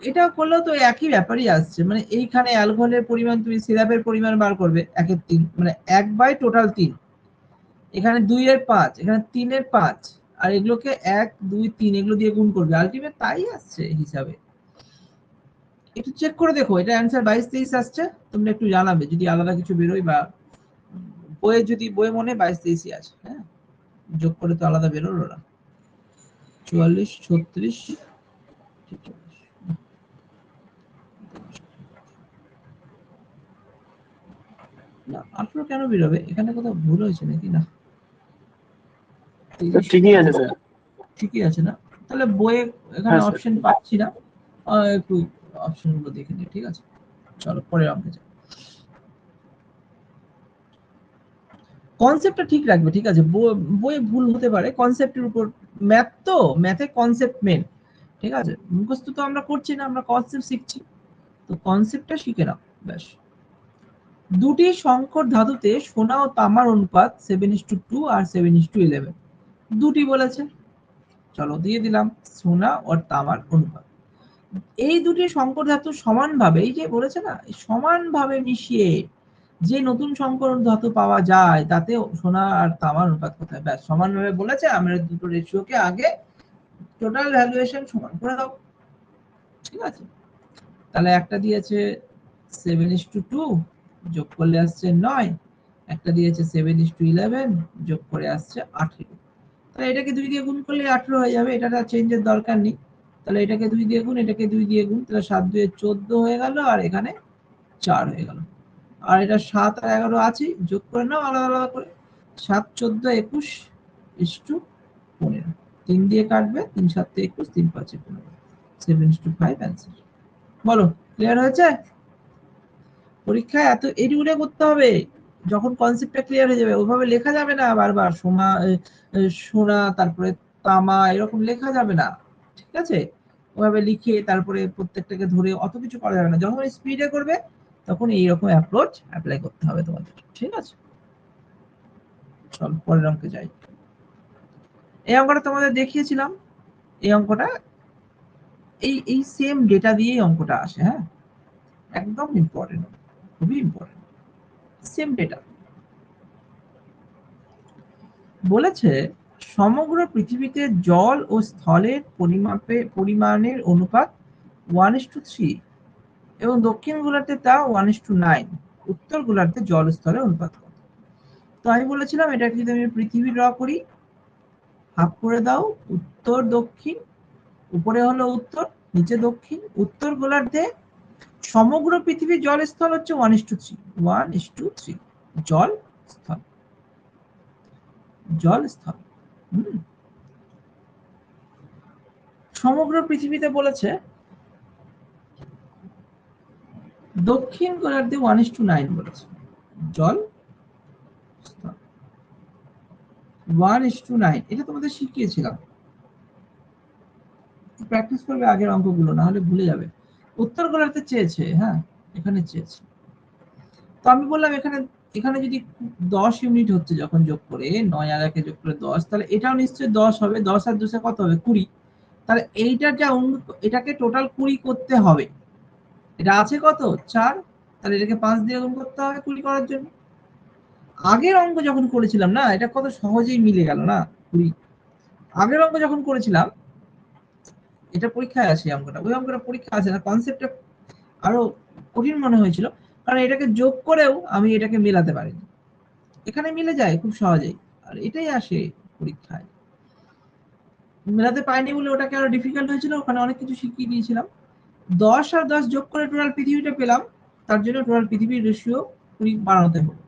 এটা করলেও তো একই ব্যাপারই আসছে, মানে এইখানে অ্যালকোহলের পরিমাণ তুমি সিরাপের পরিমাণ বার করবে 1/3, মানে 1/3, এখানে 2 এর 5, এখানে 3 এর 5, আর এগুলোকে 1 2 3 এগুলো দিয়ে গুণ করবে, আলটিমেট তাই আসছে হিসাবে। একটু চেক করে দেখো, এটা অ্যান্সার 22-23 আসছে, তোমরা একটু জানাবে যদি আলাদা কিছু বেরোয়, বা বইয়ে যদি বইয়ে মনে 22-23 আছে। হ্যাঁ, যোগ করে তো আলাদা বেরোলো না। 44 36 না, 18 কেন বেরোবে, এখানে কোথাও ভুল হয়েছে নাকি? না, ঠিকই আছে স্যার। ঠিকই আছে না। তাহলে বইয়ে এখানে হ্যাঁ, স্যার। অপশন পাচ্ছি না, একটু অপশন গুলো দেখে নিই, ঠিক আছে। চলো পরের অঙ্কে যাই। কনসেপ্টটা ঠিক রাখবে, ঠিক আছে। বইয়ে ভুল হতে পারে কনসেপ্টের উপর, ম্যাথ তো, ম্যাথে কনসেপ্ট মেন, ঠিক আছে। মুখস্থ তো আমরা করছি না, আমরা কনসেপ্ট শিখছি, তো কনসেপ্টটা শিখে নাও ব্যাস। দুটি সংকর ধাতুতে সোনা ও তামার অনুপাত 7:2 আর 7:11, দুটি বলেছে, চলো দিয়ে দিলাম সোনা ও তামার অনুপাত। এই দুটি সংকর ধাতু সমানভাবে, এই যে বলেছে না, সমানভাবে মিশিয়ে যে নতুন সংকর ধাতু পাওয়া যায় তাতে সোনা আর তামার অনুপাত কোথায়, ব্যাস সমানভাবে বলেছে, আমরা দুটো রেশিওকে আগে টোটাল ভ্যালুয়েশন সমান করে দাও, ঠিক আছে। তাহলে একটা দিয়েছে 7:2, যোগ করলে আসছে 9, একটা দিয়েছে 7:11, যোগ করে আসছে 18। তাহলে এটাকে 2 দিয়ে গুণ করলে 18 হয়ে যাবে, এটা চেঞ্জের দরকার নেই। তাহলে এটাকে 2 দিয়ে গুণ, এটাকে 2 দিয়ে গুণ, তাহলে 7 2 14 হয়ে গেল, আর এখানে 4 হয়ে গেল। আর এটা 7 আর 11 আছে, যোগ করে নাও আলাদা আলাদা করে। 7 14 21 15, 3 দিয়ে কাটবে, 3 7 21, 3 5 15, 7:5 অ্যান্সার। বলো ক্লিয়ার হয়েছে? পরীক্ষায় এত এডিউরে করতে হবে, যখন কনসেপ্টটা ক্লিয়ার হয়ে যাবে ওইভাবে লেখা যাবে না বারবার সোনা তারপরে তামা এরকম লেখা যাবে না, ঠিক আছে। ওইভাবে লিখে তারপরে প্রত্যেকটাকে ধরে অত কিছু করা যাবে না, যখন স্পিডে করবে তখন এইরকম অ্যাপ্রোচ অ্যাপ্লাই করতে হবে তোমাদের, ঠিক আছে। চল পরের অঙ্কে যাই। এই অঙ্কটা তোমাদের দেখিয়েছিলাম, এই অঙ্কটা এই সেম ডেটা দিয়েই অঙ্কটা আসে। হ্যাঁ, একদম ইম্পর্টেন্ট, খুবই ইম্পর্টেন্ট, সেম ডেটা বলেছে। সমগ্র পৃথিবীতে জল ও স্থলের পরিমাণের অনুপাত 1:3, এবং দক্ষিণ গোলার্ধে তা 1:9। উত্তর গোলার্ধে জল স্তরের অনুপাত কত? তো আমি বলেছিলাম এটাকে যদি আমি পৃথিবী ড্র করি, হাফ করে দাও, উত্তর দক্ষিণ, উপরে হলো উত্তর, নিচে দক্ষিণ। উত্তর গোলার্ধে সমগ্র পৃথিবীর জল স্থল হচ্ছে 1:3 জল স্থল, জল স্থল। সমগ্র পৃথিবীতে বলেছে দক্ষিণ গোলার্ধে 1:9 বলেছে জল স্থল 1:9। এটা তোমাদের শিখিয়েছিলাম, প্র্যাকটিস করবে আগের অঙ্কগুলো, না হলে ভুলে যাবে। উত্তর গোলার্ধে চেয়েছে, হ্যাঁ এখানে চেয়েছে। তো আমি বললাম এখানে এখানে যদি 10 ইউনিট হচ্ছে যখন যোগ করে 9 আর 1 যোগ করে 10, তাহলে এটাও নিশ্চয়ই 10 হবে। 10 আর 2 কত হবে? 20। তাহলে এইটার যা এটাকে টোটাল 20 করতে হবে। এটা আছে কত? 4। তাহলে এটাকে 5 দিয়ে গুণ করতে হবে 20 করার জন্য। আগের অঙ্ক যখন করেছিলাম না, এটা কত সহজেই মিলে গেল না 20। আগের অঙ্ক যখন করেছিলাম, এটা পরীক্ষায় আসে অঙ্কটা, ওই অঙ্কটা পরীক্ষা আসে না, কনসেপ্টটা আরো কঠিন মনে হয়েছিল, কারণ এটাকে যোগ করেও আমি এটাকে মেলাতে পারিনি। এখানে মিলে যায় খুব সহজেই, আর এটাই আসে পরীক্ষায়। মেলাতে পারিনি বলে ওটাকে আরো ডিফিকাল্ট হয়েছিল, ওখানে অনেক কিছু শিখিয়ে দিয়েছিলাম। 10 আর 10 যোগ করে টোটাল পৃথিবীটা পেলাম, তার জন্য টোটাল পৃথিবীর রেশিও 20 বাড়াতে হবে।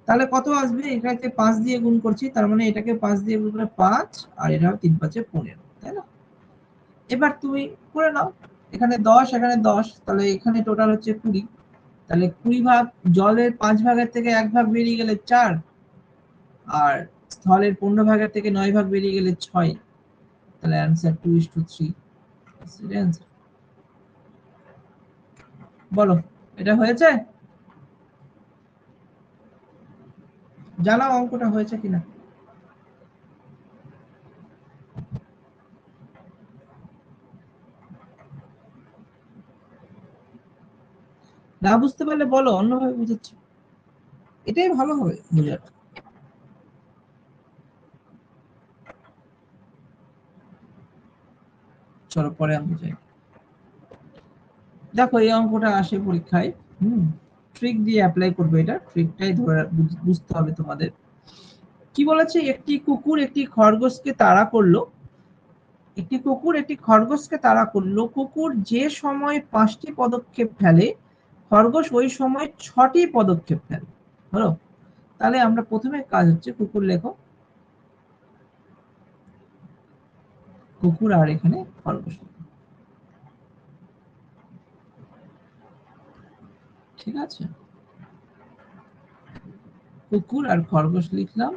তাহলে কত আসবে? এটাকে 5 দিয়ে গুণ করছি, তার মানে এটাকে 5 দিয়ে গুণ করে 5, আর এটা 3 × 5 = 15, তাই না? এবার তুমি করে নাও, এখানে 10 এখানে 10, তাহলে এখানে টোটাল হচ্ছে 20। তাহলে 20 ভাগ, জলের 5 ভাগের থেকে 1 ভাগ বেরিয়ে গেলে 4, আর স্থলের 15 ভাগের থেকে 9 ভাগ বেরিয়ে গেলে 6। তাহলে অ্যান্সার 2:3। বলো এটা হয়েছে? জানাও অঙ্কটা হয়েছে কিনা। না বুঝতে পারলে বলো, অন্যভাবে বুঝাচ্ছি, এটাই ভালো হবে বোঝার। চলো পরে আমি যাই। দেখো এই অঙ্কটা আসে পরীক্ষায়, ট্রিক দিয়ে অ্যাপ্লাই করবে, এটা ট্রিকটাই ধরে বুঝতে হবে তোমাদের। কি বলেছে? একটি কুকুর একটি খরগোশকে তাড়া করলো। একটি কুকুর একটি খরগোশকে তাড়া করলো। কুকুর যে সময় 5টি পদক্ষেপ ফেলে, খরগোশ ওই সময় 6টি পদক্ষেপ ফেলে। হলো? তাহলে আমরা প্রথমে কাজ হচ্ছে কুকুর লেখো, কুকুর, আর এখানে খরগোশ। ঠিক আছে, কুকুর আর খরগোশ লিখলাম।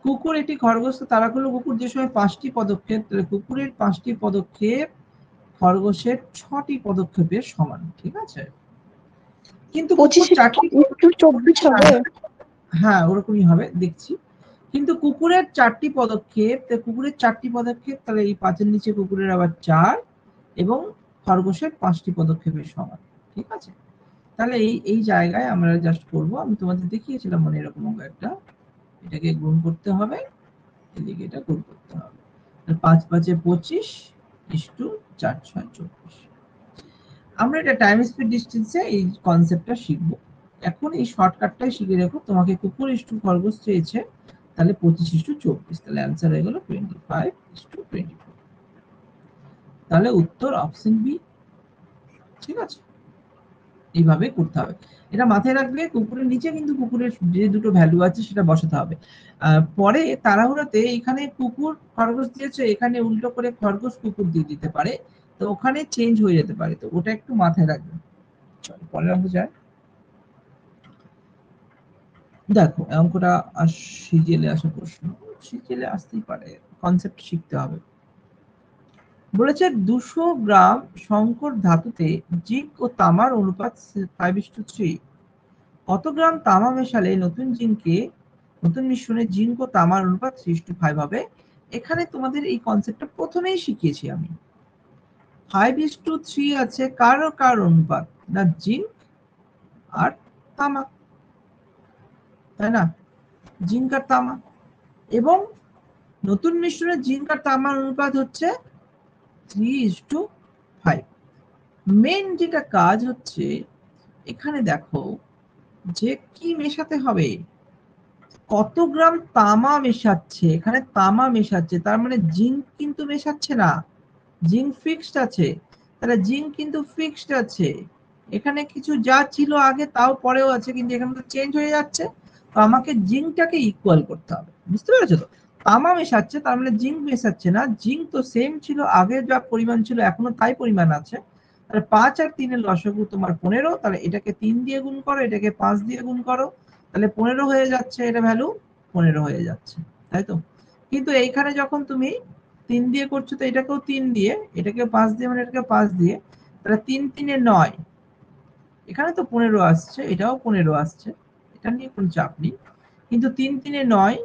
কুকুর একটি খরগোশকে তাড়া করলো। কুকুর যে সময় 5টি পদক্ষেপ, তাহলে কুকুরের 5টি পদক্ষেপ খরগোশের 6টি পদক্ষেপের সমান। ঠিক আছে, কিন্তু কুকুর 25-24 হবে। হ্যাঁ ওরকমই হবে, দেখছি। কিন্তু কুকুরের 4টি পদক্ষেপ, কুকুরের 4টি পদক্ষেপ, তাহলে এই 5-এর নিচে কুকুরের আবার 4, এবং খরগোশের 5টি পদক্ষেপের সমান। ঠিক আছে, তাহলে এই জায়গায় আমরা জাস্ট করব, আমি তোমাদের দেখিয়েছিলাম মানে এরকম একটা, এটাকে গুণ করতে হবে, এদিকে এটা গুণ করতে হবে। 5-5 = 25 * 4-6 = 24। আমরা এটা টাইম স্পিড ডিস্টেন্সে এই কনসেপ্টটা শিখবো। এখন এই শর্টকাটটাই শিখে রেখো, তোমাকে কুকুর * খরগোশ চেয়েছে, তাহলে 25-24, তাহলে অ্যান্সার হয়ে গেল 25:24। তাহলে উত্তর অপশন বি। ঠিক আছে, এইভাবে করতে হবে। এটা মাথায় রাখবে, কুকুরের নিচে কিন্তু কুকুরের যে দুটো ভ্যালু আছে সেটা বসাতে হবে। পরে তাড়াহুড়োতে এখানে কুকুর খরগোশ দিয়েছে, এখানে উল্টো করে খরগোশ কুকুর দিয়ে দিতে পারে, তো ওখানে চেঞ্জ হয়ে যেতে পারে, তো ওটা একটু মাথায় রাখবে। চলো পরের অঙ্ক যায়। দেখো অঙ্কটা সিজিএলে আসা প্রশ্ন, সিজিএলে আসতেই পারে, কনসেপ্ট শিখতে হবে। বলেছে 200 গ্রাম সংকর ধাতুতে জিঙ্ক ও তামার অনুপাত 5:3। কত গ্রাম তামা মেশালে নতুন মিশ্রণে জিঙ্ক ও তামার অনুপাত 3:5 হবে? এখানে তোমাদের এই কনসেপ্টটা প্রথমেই শিখিয়েছি আমি। 5:3 আছে, কার অনুপাত? না জিঙ্ক আর তামা, তাই না? জিঙ্ক আর তামা, এবং নতুন মিশ্রণে জিঙ্ক আর তামার অনুপাত হচ্ছে 3:5। মেন যেটা কাজ হচ্ছে এখানে দেখো যে কি মেশাতে হবে, কত গ্রাম তামা মেশাচ্ছে, এখানে তামা মেশাচ্ছে, তার মানে জিঙ্ক কিন্তু মেশাচ্ছে না, জিঙ্ক ফিক্সড আছে, তাহলে জিঙ্ক কিন্তু ফিক্সড আছে, এখানে কিছু যা ছিল আগে তাও পরেও আছে, কিন্তু এখানে তো চেঞ্জ হয়ে যাচ্ছে, তো আমাকে জিঙ্কটাকে ইকুয়াল করতে হবে, বুঝতে পেরেছো তো? তামা মেশাচ্ছে তার মানে জিঙ্ক মেশাচ্ছে না, জিঙ্ক তো সেম ছিল, আগে যা পরিমাণ ছিল এখনো তাই পরিমাণ আছে, তাহলে 5 আর 3 এর লসাগু তোমার 15, তাহলে এটাকে 3 দিয়ে গুণ করো, এটাকে 5 দিয়ে গুণ করো, তাহলে 15 হয়ে যাচ্ছে, এটা ভ্যালু 15 হয়ে যাচ্ছে, তাই তো? কিন্তু এইখানে যখন তুমি 3 দিয়ে করছো তো এটাকেও 3 দিয়ে, এটাকে 5 দিয়ে, মানে এটাকে 5 দিয়ে, তাহলে 3 3 এ 9, এখানে তো 15 আসছে, এটাও 15 আসছে, এটা নিয়ে কোনো চাপ নেই, কিন্তু 3 3 এ 9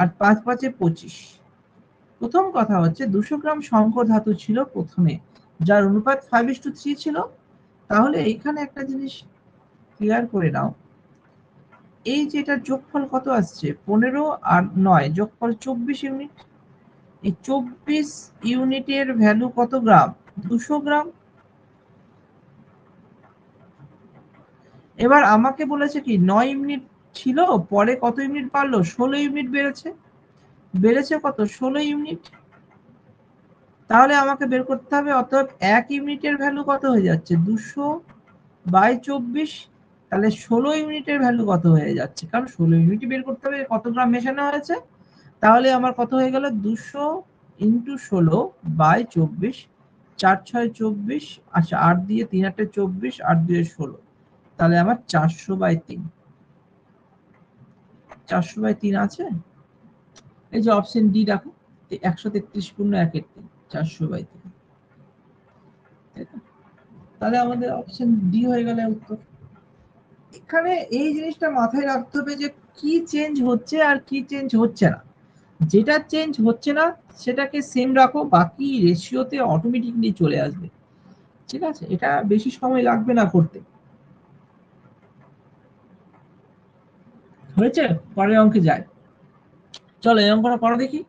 আর 5 5 এ 25। প্রথম কথা হচ্ছে 200 গ্রাম সংকর ধাতু ছিল প্রথমে, যার অনুপাত 5:3 ছিল, তাহলে এইখানে একটা জিনিস ক্লিয়ার করে নাও, এই যে এটার যোগফল কত আসছে, 15 আর 9 যোগফল 24 ইউনিট, এই 24 ইউনিটের ভ্যালু কত গ্রাম, 200 গ্রাম। এবার আমাকে বলেছে কি 9 ইউনিট ছিল, পরে কত ইউনিট বাড়লো, 16 ইউনিট বেড়েছে, বেড়েছে কত, 16 ইউনিট, তাহলে আমাকে বের করতে হবে, অতএব 1 ইউনিটের ভ্যালু কত হয়ে যাচ্ছে, 200 বাই 24, তাহলে 16 ইউনিটের ভ্যালু কত হয়ে যাচ্ছে, কারণ 16 ইউনিট বের করতে হবে কত গ্রাম মেশানো হয়েছে, তাহলে আমার কত হয়ে গেল, 200 ইন্টু 16 বাই 24, 4 6 24, আচ্ছা 8 দিয়ে 3 8 24, 8 2 16, তাহলে আমার 400 বাই 3, 400 বাই 3 আছে, এই যে অপশন ডি দেখো, 133 পূর্ণ 1 এর 3, 400 বাই 3, তাহলে আমাদের অপশন ডি হয়ে গেল উত্তর। এখানে এই জিনিসটা মাথায় রাখতে হবে যে কি চেঞ্জ হচ্ছে আর কি চেঞ্জ হচ্ছে না, যেটা চেঞ্জ হচ্ছে না সেটাকে সেম রাখো, বাকি রেশিওতে অটোমেটিকলি চলে আসবে, ঠিক আছে? এটা বেশি সময় লাগবে না করতে। হয়েছে? পরের অঙ্কে যায়, চলো এই অঙ্কটা করো দেখি।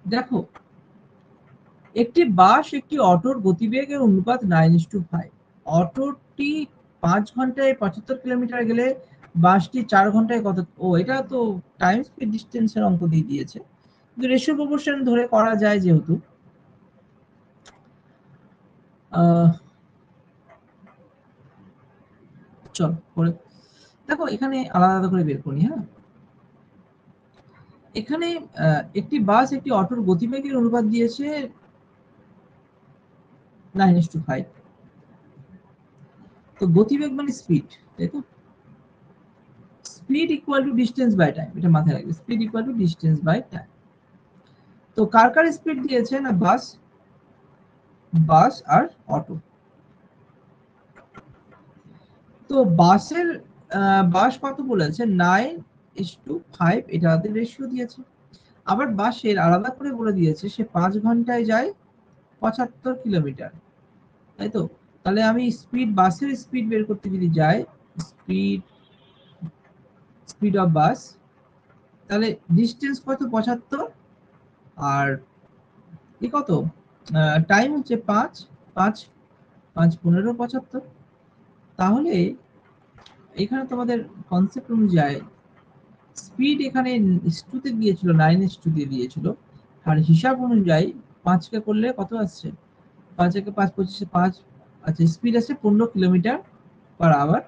দেখো, একটি বাস একটি অটোর গতিবেগের অনুপাত 9:5, অটোটি 5 ঘন্টায় 75 কিলোমিটার গেলে বাসটি 4 ঘন্টায় কত, ও এটা তো টাইম স্পিড ডিস্টেন্সের অঙ্ক দিয়ে দিয়েছে, কিন্তু রেশিও প্রপোর্শন ধরে করা যায় যেহেতু, চল করে দেখো, এখানে আলাদা আলাদা করে বের করি। হ্যাঁ, এখানে একটি বাস একটি অটোর গতিবেগের অনুপাত দিয়েছে 9:5, তো গতিবেগ মানে স্পিড, তাই তো? Speed equal to distance by time, এটা মাথায় রাখবে, speed equal to distance by time. তো কার কার স্পিড দিয়েছে না, বাস, বাস আর অটো। তো বাসের বাস কত বলেছে, 9:5, এটা তাদের রেশিও দিয়েছে। আবার বাসের আলাদা করে বলে দিয়েছে সে 5 ঘন্টায় যায় 75 কিলোমিটার, তাই তো? তাহলে আমি স্পিড, বাসের স্পিড বের করতে যদি যাই, স্পিড, স্পিড অফ বাস, তাহলে ডিস্টেন্স কত, 75, আর কি কত, টাইম হচ্ছে 5, 5 5 15 75, তাহলে এখানে তোমাদের কনসেপ্ট অনুযায়ী স্পিড এখানে স্টুতে দিয়েছিল, 9:2 দিয়ে দিয়েছিল, আর হিসাব অনুযায়ী 5 কে করলে কত আসছে, 5 একে 5 25 5, আচ্ছা স্পিড আছে 15 কিলোমিটার পার আওয়ার,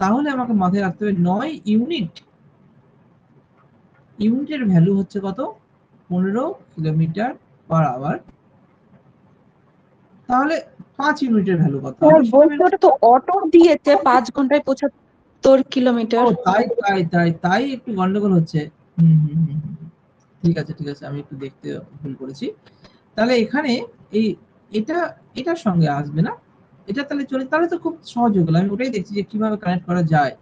তাহলে আমাকে মাথায় রাখতে হবে 9 ইউনিট, ইউনিটের ভ্যালু হচ্ছে কত, 15 কিলোমিটার পার আওয়ার, তাহলে 5 ইউনিটের ভ্যালু কত স্যার হবে সেটা বলতে ওটা তো অটো দিয়েছে 5 ঘন্টায় 75 কিলোমিটার। ও তাই তাই তাই তাই একটু গন্ডগোল হচ্ছে। হুম হুম হুম হুম। ঠিক আছে ঠিক আছে, আমি একটু দেখতে ভুল করেছি। তাহলে এখানে এই এটা এটার সঙ্গে আসবে না, এটা তাহলে চলে, তাহলে তো খুব সহজ হয়ে গেল। আমি ওটাই দেখছি যে কিভাবে কানেক্ট করা যায়।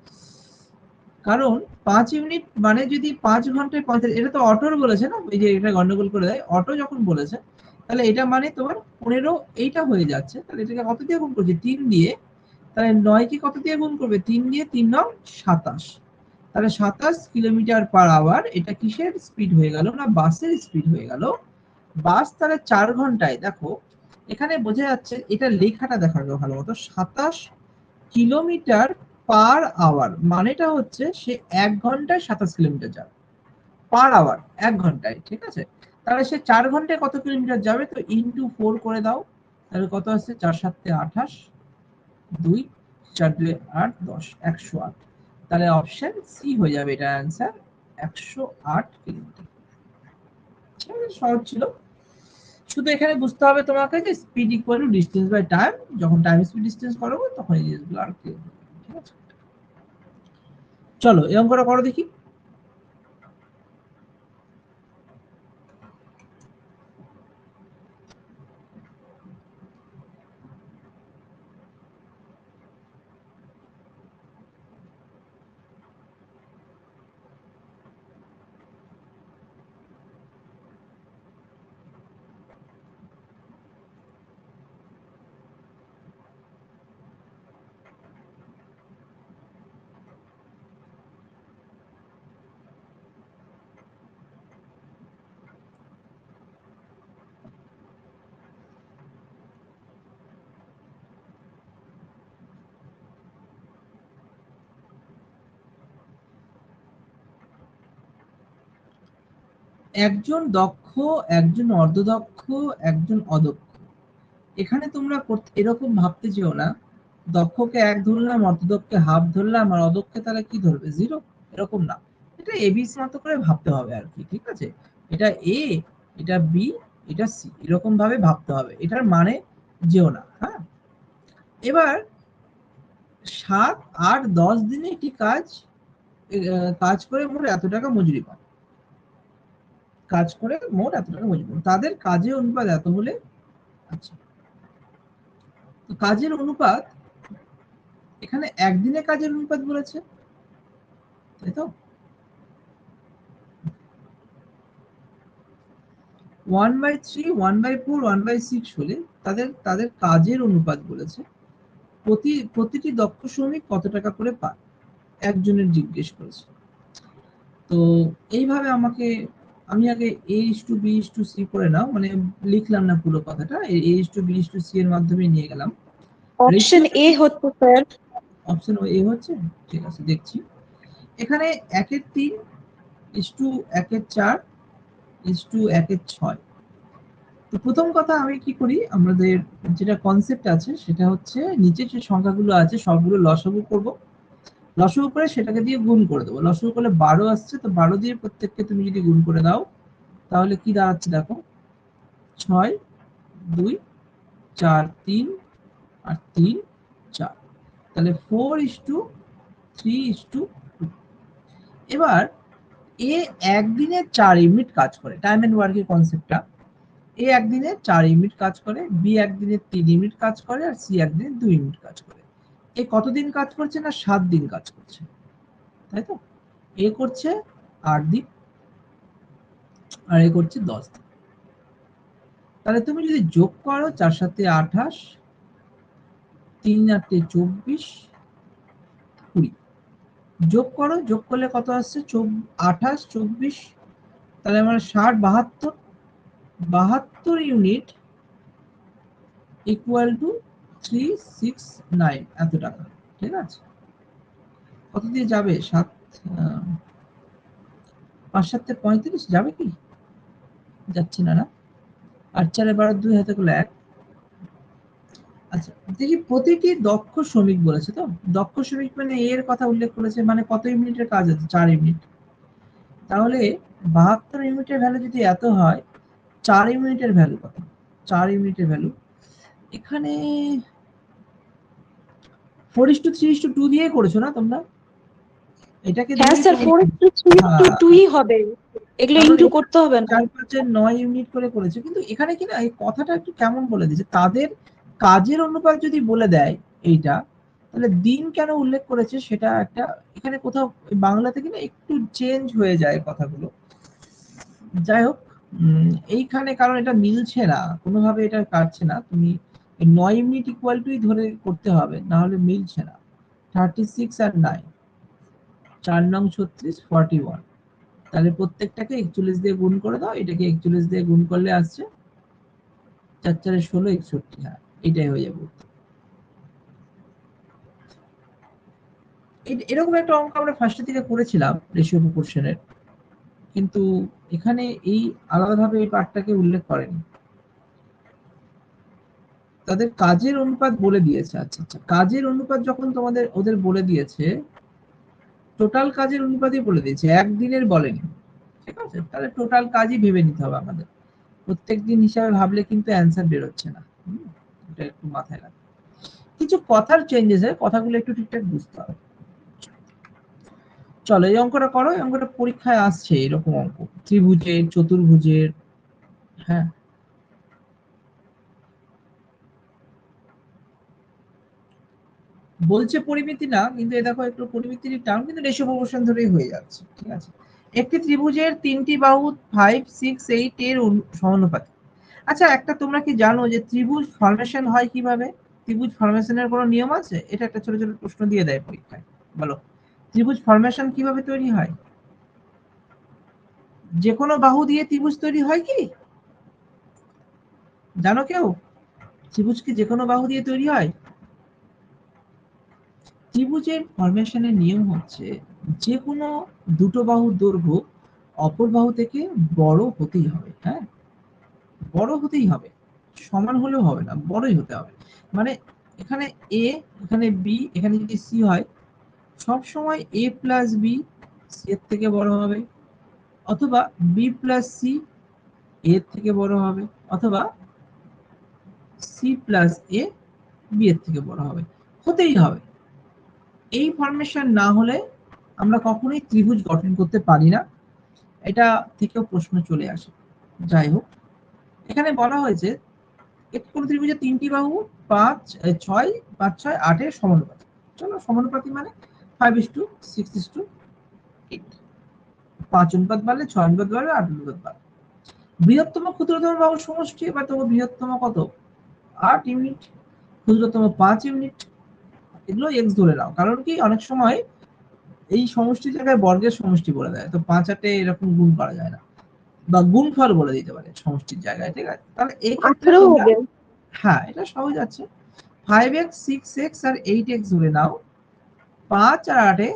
কারণ 5 ইউনিট মানে যদি 5 ঘন্টায় 45, এটা তো অটোর বলেছে না, এই যে এটা গন্ডগোল করে দেয়, অটো যখন বলেছে তাহলে এটা মানে তোমার 15 এইটা হয়ে যাচ্ছে, তাহলে এটাকে কত দিয়ে গুণ করছে 3 দিয়ে, তাহলে 9 কে কত দিয়ে গুণ করবে 3 দিয়ে, 3 9 27, তাহলে 27 কিলোমিটার পার আওয়ার। এটা কিসের স্পিড হয়ে গেল না বাসের স্পিড হয়ে গেল। বাস তাহলে 4 ঘন্টায়, দেখো এখানে বোঝা যাচ্ছে, এটা লেখাটা দেখা গেল ভালো মতো, 27 কিলোমিটার পার আওয়ার মানেটা হচ্ছে সে 1 ঘন্টায় 27 কিলোমিটার যাবে পার আওয়ার, 1 ঘন্টায়, ঠিক আছে। তাহলে সে 4 ঘন্টায় কত কিলোমিটার যাবে, তো ইনটু 4 করে দাও, তাহলে কত আসছে 4 7 28, 2 4 2 8 10, 108। তাহলে অপশন সি হয়ে যাবে এটা অ্যান্সার, 108 কিলোমিটার। ঠিক আছে, সহজ ছিল। শুধু এখানে বুঝতে হবে তোমাকে যে speed equal to distance by time, যখন টাইম স্পিড ডিসটেন্স করবো তখন এই জিনিসগুলো আর কি। ঠিক আছে, চলো এই অঙ্কটা করো দেখি। একজন দক্ষ, একজন অর্ধদক্ষ, একজন অদক্ষ। এখানে তোমরা এরকম ভাবতে যেও না দক্ষকে 1 ধরলাম, অর্ধদক্ষকে হাফ ধরলাম, আর অদক্ষকে তাহলে কি ধরবে 0, এরকম না। এটা এবিসি মতো করে ভাবতে হবে আর কি, ঠিক আছে। এটা এ, এটা বি, এটা সি, এরকম ভাবে ভাবতে হবে, এটার মানে যেও না। হ্যাঁ, এবার 7 8 10 দিনে একটি কাজ কাজ করে মোট এত টাকা মজুরি পায়, কাজ করে মোট এত টাকা মজুরি পায়, তাদের কাজের অনুপাত এত হলে, আচ্ছা, তো কাজের অনুপাত এখানে একদিনে কাজের অনুপাত বলেছে, তাই তো। 1/3 1/4 1/6 হলে তাদের তাদের কাজের অনুপাত বলেছে। প্রতিটি দক্ষ শ্রমিক কত টাকা করে পায়, একজনের জিজ্ঞেস করেছে। তো এইভাবে আমাকে, আমি আগে A:B:C করে নাও, মানে লিখলাম না পুরো কথাটা, A:B:C এর মাধ্যমে নিয়ে গেলাম। অপশন এ হচ্ছে স্যার। অপশন এ হচ্ছে, ঠিক আছে দেখছি। এখানে 1/3 1/4 1/6। তো প্রথম কথা আমি কি করি, আমাদের যেটা কনসেপ্ট আছে সেটা হচ্ছে নিচে যে সংখ্যাগুলো আছে সবগুলো লসাগু করব, লসাগু করে সেটাকে দিয়ে গুণ করে দেবো। লসাগু করলে 12 আসছে, তো 12 দিয়ে প্রত্যেককে তুমি যদি গুণ করে দাও তাহলে কি দাঁড়াচ্ছে দেখো, 6 2 4 3 আর 3 4, তাহলে 4:3:2। এবার এ একদিনে 4 ইউনিট কাজ করে, টাইম এন্ড ওয়ার্কের কনসেপ্টটা। এ একদিনে 4 ইউনিট কাজ করে, বি একদিনে 3 ইউনিট কাজ করে, আর সি একদিনে 2 ইউনিট কাজ করে। এ কতদিন কাজ করছে না 7 দিন কাজ করছে, তাই তো। এ করছে 8 দিন আর এ করছে 10 দিন। তাহলে তুমি যদি যোগ করো 4 7 28, 3 8 24, 20, যোগ করো, যোগ করলে কত আসছে 28 24, তাহলে আমার 60 72 ইউনিট ইকুয়াল টু 369 এত টাকা, ঠিক আছে। কত দিয়ে যাবে 7 5 7 35 যাবে কি, যাচ্ছে না না, 8 4 12 2 হাতে গুলো 1। আচ্ছা দেখি, প্রতিটি দক্ষ শ্রমিক বলেছে, তো দক্ষ শ্রমিক মানে এর কথা উল্লেখ করেছে, মানে কত ইউনিটের কাজ আছে 4 ইউনিট। তাহলে 72 ইউনিটের ভ্যালু যদি এত হয়, 4 ইউনিটের ভ্যালু কত? 4 ইউনিটের ভ্যালু এখানে 4:3:2 দিয়ে করেছো না তোমরা? এটাকে হ্যাঁ দিয়েই স্যার, তো 4:3:2 হবে, এগুলো কারণ ইনটু করতে হবে না। 4-5-9 ইউনিট করে করেছে, কিন্তু এখানে কি না এই কথাটা একটু কেমন বলে দিয়েছে, তাদের কাজের অনুপাত যদি বলে দেয় এইটা, তাহলে দিন কেন উল্লেখ করেছে সেটা একটা এখানে কোথাও বাংলাতে কিনা একটু চেঞ্জ হয়ে যায় কথাগুলো। যাই হোক, এইখানে কারণ এটা মিলছে না, কোনোভাবে এটা কাটছে না, তুমি 9 ইউনিট ইকুয়াল টুই ধরে করতে হবে, না হলে মিলছে না। 36 আর 9, 4 নং 36, 41, তাহলে প্রত্যেকটাকে 41 দিয়ে গুণ করে দাও, এটাকে 41 দিয়ে গুণ করলে আসছে 4 4 16, 61। হ্যাঁ, এটাই হয়ে যাবে। এরকম একটা অঙ্ক আমরা ফার্স্টের দিকে করেছিলাম রেশিও প্রপোর্শনের, কিন্তু এখানে এই আলাদাভাবে এই পার্টটাকে উল্লেখ করেনি। তাদের কাজের অনুপাত বলে দিয়েছে। আচ্ছা আচ্ছা, কাজের অনুপাত যখন তোমাদের ওদের বলে দিয়েছে, টোটাল কাজের অনুপাতই বলে দিয়েছে, একদিনের বলেনি। ঠিক আছে, তাহলে টোটাল কাজই ভেবে নিতে হবে আমাদের, প্রত্যেক দিন হিসাবে ভাবলে কিন্তু অ্যান্সার বেরোচ্ছে না। এটা একটু মাথায় রাখবে। কিছু কথার চেঞ্জেস হয়, কথাগুলো একটু ঠিকঠাক বুঝতে হবে। চলো এই অঙ্কটা করো, এই অঙ্কটা পরীক্ষায় আসছে এরকম অঙ্ক, ত্রিভুজের, চতুর্ভুজের। হ্যাঁ, বলছে পরিমিতি না, কিন্তু এ দেখো একটু পরিমিতির টার্ম, কিন্তু রেশিও প্রপোর্শন ধরেই হয়ে যাচ্ছে। ঠিক আছে, একটি ত্রিভুজের 3টি বাহু 5, 6, 8 এর সমানুপাতিক। আচ্ছা, একটা তোমরা কি জানো যে ত্রিভুজ ফরমেশন হয় কিভাবে? ত্রিভুজ ফরমেশনের কোনো নিয়ম আছে? এটা একটা ছোট ছোট প্রশ্ন দিয়ে দেয় পরীক্ষায়। বলো, ত্রিভুজ ফরমেশন কিভাবে তৈরি হয়? যে কোনো বাহু দিয়ে ত্রিভুজ তৈরি হয় কি জানো কেউ? ত্রিভুজ কি যে কোনো বাহু দিয়ে তৈরি হয়? ত্রিভুজের ফরমেশনের নিয়ম হচ্ছে যে কোনো দুটো বাহুর দৈর্ঘ্য অপর বাহু থেকে বড় হতেই হবে। হ্যাঁ, বড় হতেই হবে, সমান হলেও হবে না, বড়ই হতে হবে। মানে এখানে এ, এখানে বি, এখানে যদি সি হয়, সব সময় এ প্লাস বি সি এর থেকে বড় হবে, অথবা বি প্লাস সি এর থেকে বড় হবে, অথবা সি প্লাস এ বি এর থেকে বড় হবে, হতেই হবে। এই ফরমেশন না হলে আমরা কখনোই ত্রিভুজ গঠন করতে পারি না, এটা থেকেও প্রশ্ন চলে আসে। যাই হোক, এখানে বলা হয়েছে একটি কোন ত্রিভুজের 3টি বাহু 5, 6, 5, 6, 8 এর সমানুপাতিক। চলো, সমানুপাতিক মানে 5:6:8, 5 অনুপাত বাড়লে 6 অনুপাত বাড়বে, 8 অনুপাত বাড়বে। বৃহত্তম ক্ষুদ্রতম বাহুর সমষ্টি, এবার তবু বৃহত্তম কত? 8 ইউনিট, ক্ষুদ্রতম 5 ইউনিট। এগুলো এক্স ধরে নাও, কারণ কি অনেক সময় এই সমষ্টি জায়গায় বর্গের সমষ্টি বলে দেয়, তো 5 8 এরকম গুণ করা যায় না, বা গুণফল বলে দিতে পারে সমষ্টির জায়গায়। ঠিক আছে, তাহলে এই ক্ষেত্রে 18 তোমরা, হবে। হ্যাঁ এটা সহজ আছে, 5x, 6x আর 8x ধরে নাও, 5 আর 8 এ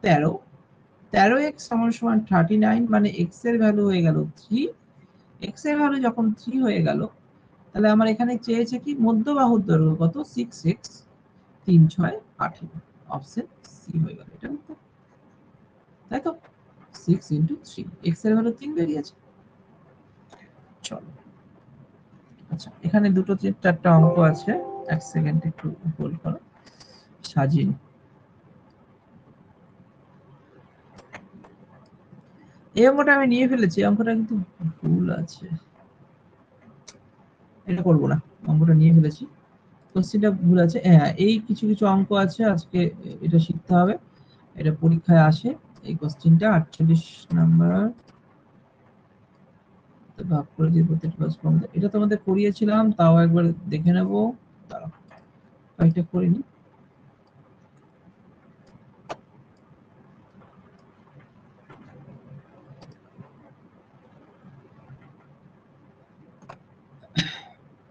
13, 13x সমান সমান 39, মানে x এর ভ্যালু হয়ে গেল 3। x এর ভ্যালু যখন 3 হয়ে গেল, তাহলে আমার এখানে চেয়েছে কি মধ্যবাহুর দৈর্ঘ্য কত? 6x, 3 6 18, অপশন সি হয়ে গেল এটা উত্তর। তাই তো, 6 × 3, x এর ভ্যালু 3 বেরিয়েছে। চলো, আচ্ছা এখানে দুটো 4টা অঙ্ক আছে, এক সেকেন্ড একটু হোল্ড করো, সাজিয়ে নিই। এই অঙ্কটা আমি নিয়ে ফেলেছি, অঙ্কটা কিন্তু ভুল আছে, এটা করবো না, অঙ্কটা নিয়ে ফেলেছি, কোশ্চেনটা ভুল আছে। হ্যাঁ, এই কিছু কিছু অঙ্ক আছে আজকে, এটা শিখতে হবে, এটা পরীক্ষায় আসে। এই কোশ্চেনটা 48 নাম্বার, ভাগ করে দিয়ে প্রত্যেকটা এটা তোমাদের করিয়েছিলাম, তাও একবার দেখে নেব। দাঁড়াও, কয়েকটা করে নি।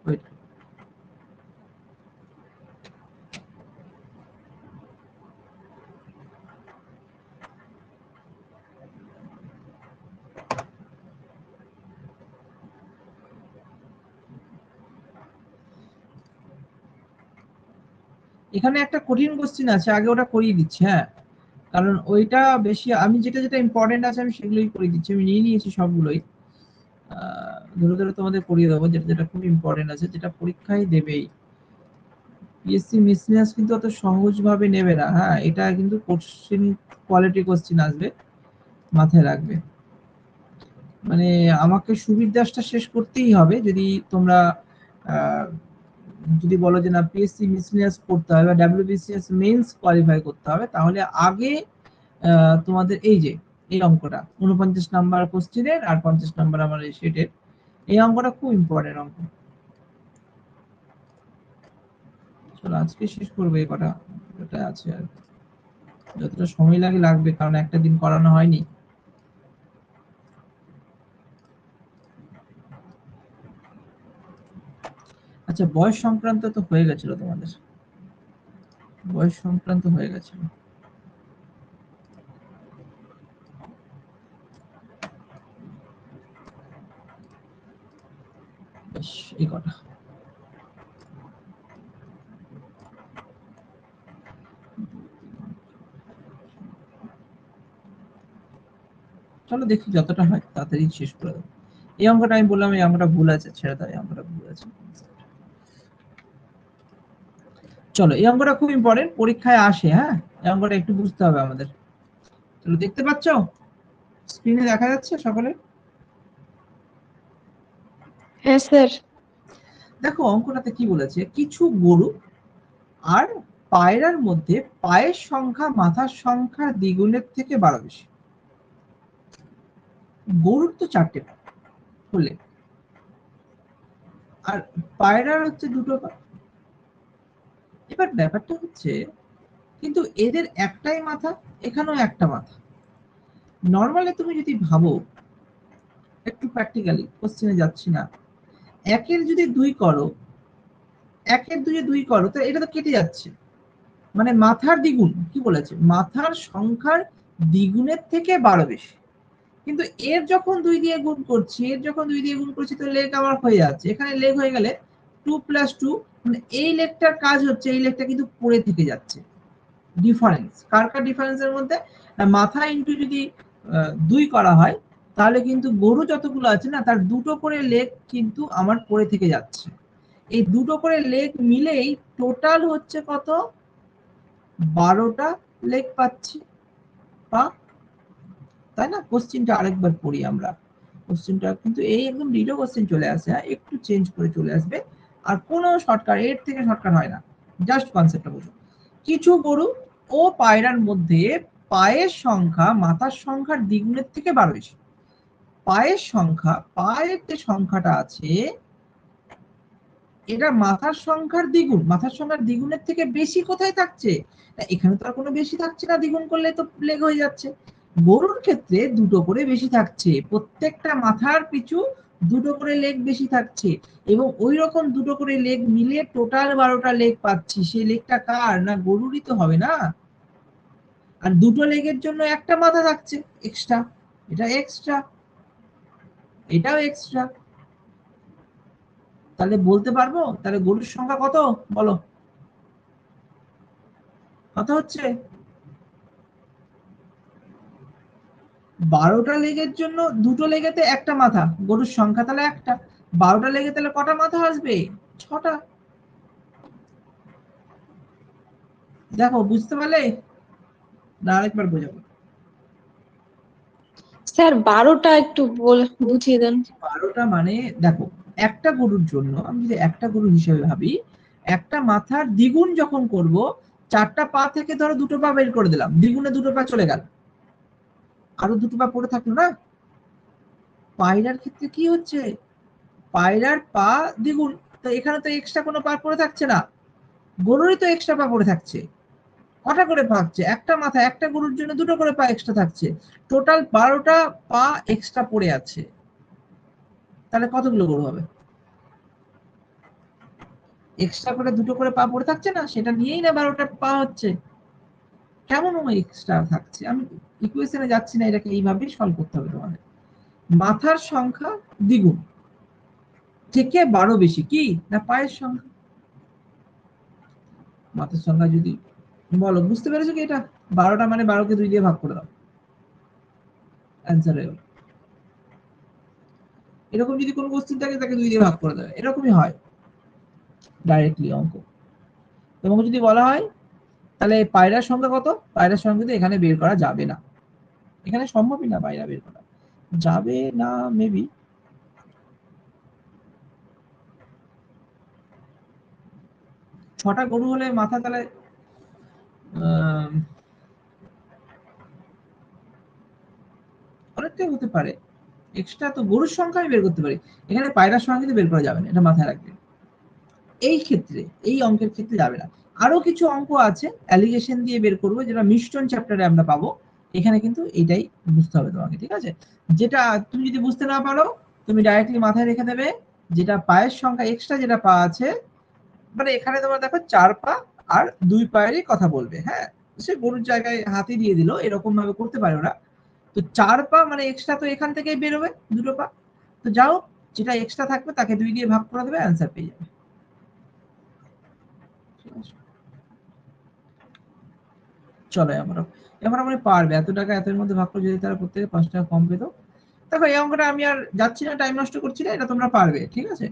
Wait. এখানে একটা কঠিন কোশ্চেন আছে, আগে ওটা করিয়ে দিচ্ছি। হ্যাঁ, কারণ ওইটা বেশি, আমি যেটা যেটা ইম্পর্টেন্ট আছে আমি সেগুলোই করে দিচ্ছি, আমি নিয়ে নিয়েছি সবগুলোই। ধরে ধরে তোমাদের করিয়ে দেবো যেটা যেটা খুব ইম্পর্টেন্ট আছে, যেটা পরীক্ষায় দেবেই। পিএসসি মিসলিনিয়াস কিন্তু অত সহজ ভাবে নেবে না, হ্যাঁ, এটা কিন্তু কোশ্চেন, কোয়ালিটি কোশ্চেন আসবে, মাথায় রাখবে। মানে আমাকে সুবিধাসটা শেষ করতেই হবে, যদি তোমরা যদি বলো যে না পিএসসি মিসলিনিয়াস পড়তে হবে বা ডাব্লিউবিসিএস মেন্স কোয়ালিফাই করতে হবে, তাহলে আগে তোমাদের এই যে এই অঙ্কটা 49 নাম্বার কোশ্চেনের আর 50 নাম্বার আমার এই সেটের, এই অঙ্কটা খুব ইম্পর্টেন্ট অঙ্ক। চলো আজকে শেষ করবো এই কটা যেটা আছে, আর যতটা সময় লাগে লাগবে, কারণ একটা দিন করানো হয়নি। আচ্ছা, বয়স সংক্রান্ত তো হয়ে গেছিল তোমাদের, বয়স সংক্রান্ত হয়ে গেছিল। বেশ, এই কটা। চলো দেখি যতটা হয় তাড়াতাড়ি শেষ করে দেবো। এই অঙ্কটা আমি বললাম এই অঙ্কটা ভুল আছে, ছেড়ে দাও, এই অঙ্কটা ভুল আছে। চলো, এই অঙ্কটা খুব ইম্পর্টেন্ট, পরীক্ষায় আসে, হ্যাঁ, এই অঙ্কটা একটু বুঝতে হবে আমাদের। চলো, দেখতে পাচ্ছ স্ক্রিনে দেখা যাচ্ছে সকলে? হ্যাঁ স্যার। দেখো অঙ্কটাতে কি বলেছে, কিছু গরু আর পায়রার মধ্যে পায়ের সংখ্যা মাথার সংখ্যার দ্বিগুণের থেকে 12 বেশি। গরুর তো 4টে পা হলে, আর পায়রার হচ্ছে 2টো পা। এবার ব্যাপারটা হচ্ছে, কিন্তু এদের একটাই মাথা, এখানেও একটা মাথা। নর্মালি তুমি যদি ভাবো, একটু প্র্যাকটিক্যালি কোশ্চেনে যাচ্ছি না, একের যদি 2 করো, একের 2 এ 2 করো, তো এটা তো কেটে যাচ্ছে। মানে মাথার দ্বিগুণ, কি বলেছে, মাথার সংখ্যার দ্বিগুণের থেকে 12 বেশি। কিন্তু এর যখন 2 দিয়ে গুণ করছি, এর যখন 2 দিয়ে গুণ করছি, তো লেগ আমার হয়ে যাচ্ছে, এখানে লেগ হয়ে গেলে 2 + 2, মানে এই লেগটার কাজ হচ্ছে, এই লেগটা কিন্তু পড়ে থেকে যাচ্ছে। ডিফারেন্স কার কার ডিফারেন্সের মধ্যে, মাথা ইনটু যদি 2 করা হয়, তাহলে কিন্তু গরু যতগুলো আছে না, তার 2টো করে লেগ কিন্তু আমার পড়ে থেকে যাচ্ছে। এই 2টো করে লেগ মিলেই টোটাল হচ্ছে কত, 12টা লেগ পাচ্ছি, পা, তাই না? কোশ্চেনটা আরেকবার পড়ি আমরা। কোশ্চেনটা কিন্তু এই একদম ডিটো কোশ্চেন চলে আসে, একটু চেঞ্জ করে চলে আসবে, আর কোনো শর্টকাট, এর থেকে শর্টকাট হয় না, জাস্ট কনসেপ্টটা বুঝো। কিছু গরু ও পায়রার মধ্যে পায়ের সংখ্যা মাথার সংখ্যার দ্বিগুণের থেকে 12 বেশি। পায়ের সংখ্যা, পায়ের যে সংখ্যাটা আছে, এটা মাথার সংখ্যার দ্বিগুণ, মাথার সংখ্যার দ্বিগুণের থেকে বেশি কোথায় থাকছে? এখানে তো আর কোনো বেশি থাকছে না, দ্বিগুণ করলে তো লেগ হয়ে যাচ্ছে। গরুর ক্ষেত্রে 2টো করে বেশি থাকছে, প্রত্যেকটা মাথার পিছু 2টো করে লেগ বেশি থাকছে, এবং ওই রকম 2টো করে লেগ মিলে টোটাল 12টা লেগ পাচ্ছি। সেই লেগটা কার? না গরুরই তো হবে না। আর 2টো লেগের জন্য একটা মাথা থাকছে এক্সট্রা, এটা এক্সট্রা, এটাও এক্সট্রা। তাহলে বলতে পারবো তাহলে গরুর সংখ্যা কত, বলো কত হচ্ছে? 12টা লেগের জন্য 2টো লেগেতে একটা মাথা, গরুর সংখ্যা তাহলে একটা। 12টা লেগে তাহলে কটা মাথা আসবে? 6টা। দেখো বুঝতে পারলে না আরেকবার বোঝাবো? স্যার 12টা একটু বুঝিয়ে দেন। 12টা মানে দেখো, একটা গরুর জন্য আমি যদি একটা গরু হিসেবে ভাবি, একটা মাথার দ্বিগুণ যখন করব, 4টা পা থেকে ধরো 2টো পা বের করে দিলাম, দ্বিগুণে 2টো পা চলে গেল, আরো 2টো পা পড়ে থাকলো না। পায়রার ক্ষেত্রে কি হচ্ছে, পায়রার পা দ্বিগুণ, তো এখানে তো এক্সট্রা কোনো পা পড়ে থাকছে না, গরুরই তো এক্সট্রা পা পড়ে থাকছে। কটা করে পা হচ্ছে, একটা মাথা, একটা গরুর জন্য 2টো করে পা এক্সট্রা থাকছে, টোটাল 12টা পা এক্সট্রা পড়ে আছে। তাহলে কতগুলো গরু হবে? এক্সট্রা করে 2টো করে পা পড়ে থাকছে না, সেটা নিয়েই না 12টা পা হচ্ছে। কেমন এক্সট্রা থাকছে, আমি ইকুয়েশনে যাচ্ছি না, এটাকে এইভাবেই সলভ করতে হবে তোমাদের। মাথার সংখ্যা দ্বিগুণ থেকে 12 বেশি, কি না পায়ের সংখ্যা। মাথার সংখ্যা যদি বলো, বুঝতে পেরেছো কি এটা? 12টা মানে 12কে 2 দিয়ে ভাগ করে দাও, অ্যান্সার হয়ে গেল। এরকম যদি কোনো কোশ্চেন থাকে তাকে 2 দিয়ে ভাগ করে দেবে, এরকমই হয় ডাইরেক্টলি অঙ্ক। এবং যদি বলা হয় তাহলে পায়রার সংখ্যা কত, পায়রার সংখ্যা কিন্তু এখানে বের করা যাবে না, এখানে সম্ভবই না পায়রা বের করা যাবে না। মেবি 6টা গরু হলে মাথা তাহলে অনেকটাই হতে পারে এক্সট্রা, তো গরুর সংখ্যা আমি বের করতে পারি, এখানে পায়রার সংখ্যা কিন্তু বের করা যাবে না, এটা মাথায় রাখবে। এই ক্ষেত্রে এই অঙ্কের ক্ষেত্রে যাবে না। আরো কিছু অঙ্ক আছে অ্যালিগেশন দিয়ে বের করবো, যেটা মিষ্টন চ্যাপ্টারে আমরা পাবো, এখানে কিন্তু এটাই বুঝতে হবে তোমাকে, ঠিক আছে? যেটা তুমি যদি বুঝতে না পারো তুমি ডাইরেক্টলি মাথায় রেখে দেবে, যেটা পায়ের সংখ্যা এক্সট্রা যেটা পা আছে, মানে এখানে তোমরা দেখো 4 পা আর 2 পায়েরই কথা বলবে, হ্যাঁ, সে গরুর জায়গায় হাতি দিয়ে দিল, এরকম ভাবে করতে পারে ওরা। তো 4 পা মানে এক্সট্রা তো এখান থেকেই বেরোবে 2 পা, তো যাও যেটা এক্সট্রা থাকবে তাকে 2 দিয়ে ভাগ করে দেবে, অ্যান্সার পেয়ে যাবে। চলো এবার আমরা পারবে, এত টাকা এতের মধ্যে ভাগ করে যদি তারা প্রত্যেকে 5 টাকা কম পেত। দেখো এই অঙ্কটা আমি আর যাচ্ছি না, টাইম নষ্ট করছি না, এটা তোমরা পারবে, ঠিক আছে?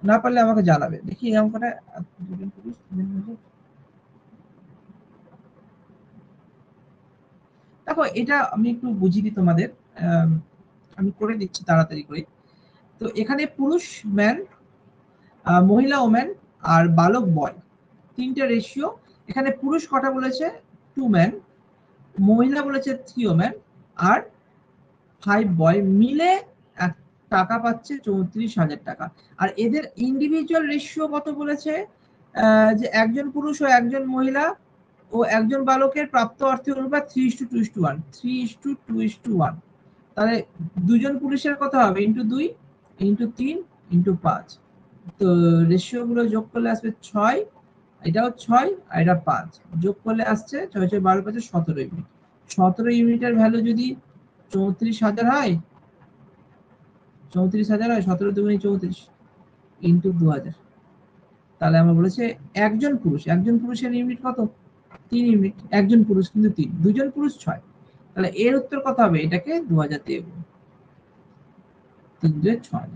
না পারলে আমাকে জানাবে। দেখি এই অঙ্কটা দেখো, এটা আমি একটু বুঝিয়ে দিই তোমাদের, আমি করে দিচ্ছি তাড়াতাড়ি করে। তো এখানে পুরুষ ম্যান, মহিলা ওম্যান আর বালক বয়, তিনটে রেশিও। এখানে পুরুষ কটা বলেছে 2 ম্যান, মহিলা বলেছে 3 ওম্যান আর 5 বয়, মিলে টাকা পাচ্ছে 34,000 টাকা। আর এদের ইন্ডিভিজুয়াল রেশিও কত বলেছে, যে একজন পুরুষ ও একজন মহিলা ও একজন বালকের প্রাপ্ত অর্থের অনুপাত 3:2:1, 3:2:1। তাহলে দুজন পুরুষের কত হবে, ইন্টু 2 ইন্টু 3 ইন্টু 5, তো রেশিও গুলো যোগ করলে আসবে 6, এটাও 6 আর এটা 5, যোগ করলে আসছে 6 6 12 5 17 ইউনিট। 17 ইউনিটের ভ্যালু যদি 34,000 হয়, 34,000 হয়, 17 দুগুণে 34 ইন্টু 2000, তাহলে আমরা বলেছে একজন পুরুষের ইউনিট কত, 3 ইউনিট, একজন পুরুষ কিন্তু 3, দুজন পুরুষ 6, তাহলে এর উত্তর কত হবে, এটাকে 2000 দিয়ে গুণ, 3 2 6,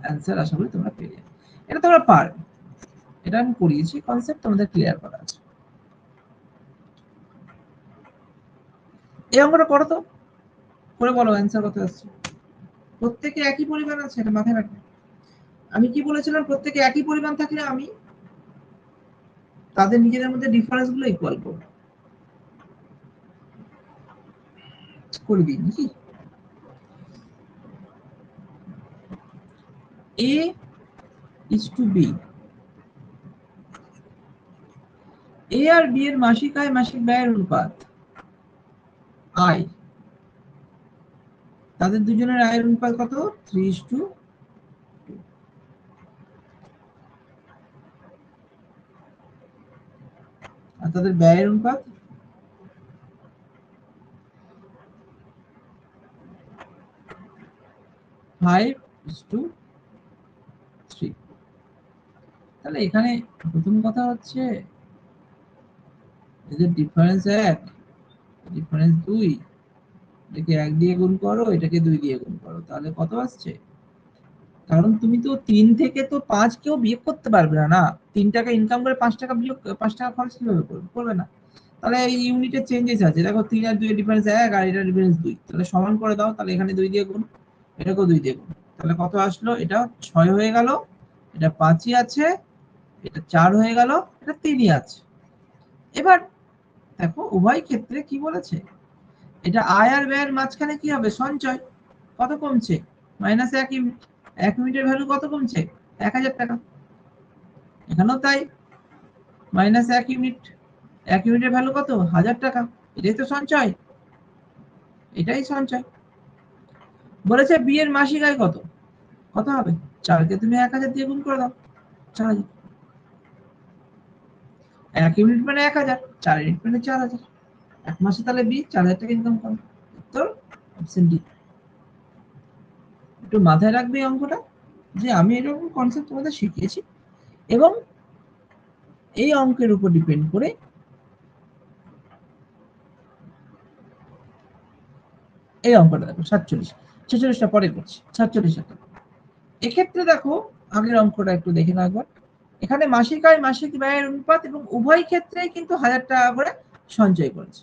অ্যান্সার আশা করি তোমরা পেয়ে যাবে। এটা তোমরা পারবে, এটা আমি করিয়েছি, কনসেপ্ট তোমাদের ক্লিয়ার করা আছে। এই অঙ্কটা করো তো, করে বলো অ্যান্সার কত আসছে। প্রত্যেকে একই পরিমাণ আছে, এটা মাথায় রাখবে। আমি কি বলেছিলাম, প্রত্যেকে একই পরিমাণ থাকলে আমি তাদের নিজেদের মধ্যে ডিফারেন্স গুলো ইকুয়াল করব, করে দিই নাকি। A is to B, A R B এর মাসিক আয় মাসিক ব্যয়ের অনুপাত আয়, তাদের দুজনের আয়ের অনুপাত কত, 3:2, আর তাদের ব্যয়ের অনুপাত 5:3। তাহলে এখানে প্রথম কথা হচ্ছে এদের ডিফারেন্স 1, ডিফারেন্স 2, এটাকে 1 দিয়ে গুণ করো, এটাকে 2 দিয়ে গুণ করো, তাহলে কত আসছে, কারণ তুমি তো 3 থেকে তো 5 কেউ বিয়োগ করতে পারবে না, না 3 টাকা ইনকাম করে 5 টাকা বিয়োগ, 5 টাকা খরচ কিভাবে করবে না। তাহলে এই ইউনিটের চেঞ্জেস আছে, দেখো 3 আর 2 এর ডিফারেন্স 1 আর এটা ডিফারেন্স 2, তাহলে সমান করে দাও, তাহলে এখানে 2 দিয়ে গুণ, এটাকেও 2 দিয়ে গুণ, তাহলে কত আসলো, এটা 6 হয়ে গেল, এটা 5ই আছে, এটা 4 হয়ে গেল, এটা 3ই আছে। এবার দেখো উভয় ক্ষেত্রে কি বলেছে, এটা আয় আর ব্যয়ের মাঝখানে কি হবে, সঞ্চয়, কত কমছে, -1 ইউনিট, 1 ইউনিটের ভ্যালু কত কমছে, 1000 টাকা, এখানেও তাই, -1 ইউনিট, 1 ইউনিটের ভ্যালু কত, 1000 টাকা, এটাই তো সঞ্চয়, এটাই সঞ্চয়। বলেছে বি এর মাসিক আয় কত, কত হবে, 4 কে তুমি 1000 দিয়ে গুণ করে দাও, 4000, 1 ইউনিট মানে 1000, 4 ইউনিট মানে 4000, এক মাসে তাহলে বি 4000 টাকা ইনকাম করে। উত্তর অপশন ডি। একটু মাথায় রাখবে এই অঙ্কটা, যে আমি এরকম কনসেপ্ট তোমাদের শিখিয়েছি, এবং এই অঙ্কের উপর ডিপেন্ড করে এই অঙ্কটা দেখো 47, 46টা পরে করছি, 47 এক্ষেত্রে দেখো আগের অঙ্কটা একটু দেখে নাও একবার। এখানে মাসিক আয় মাসিক ব্যয়ের অনুপাত এবং উভয় ক্ষেত্রেই কিন্তু 1000 টাকা করে সঞ্চয় করেছে।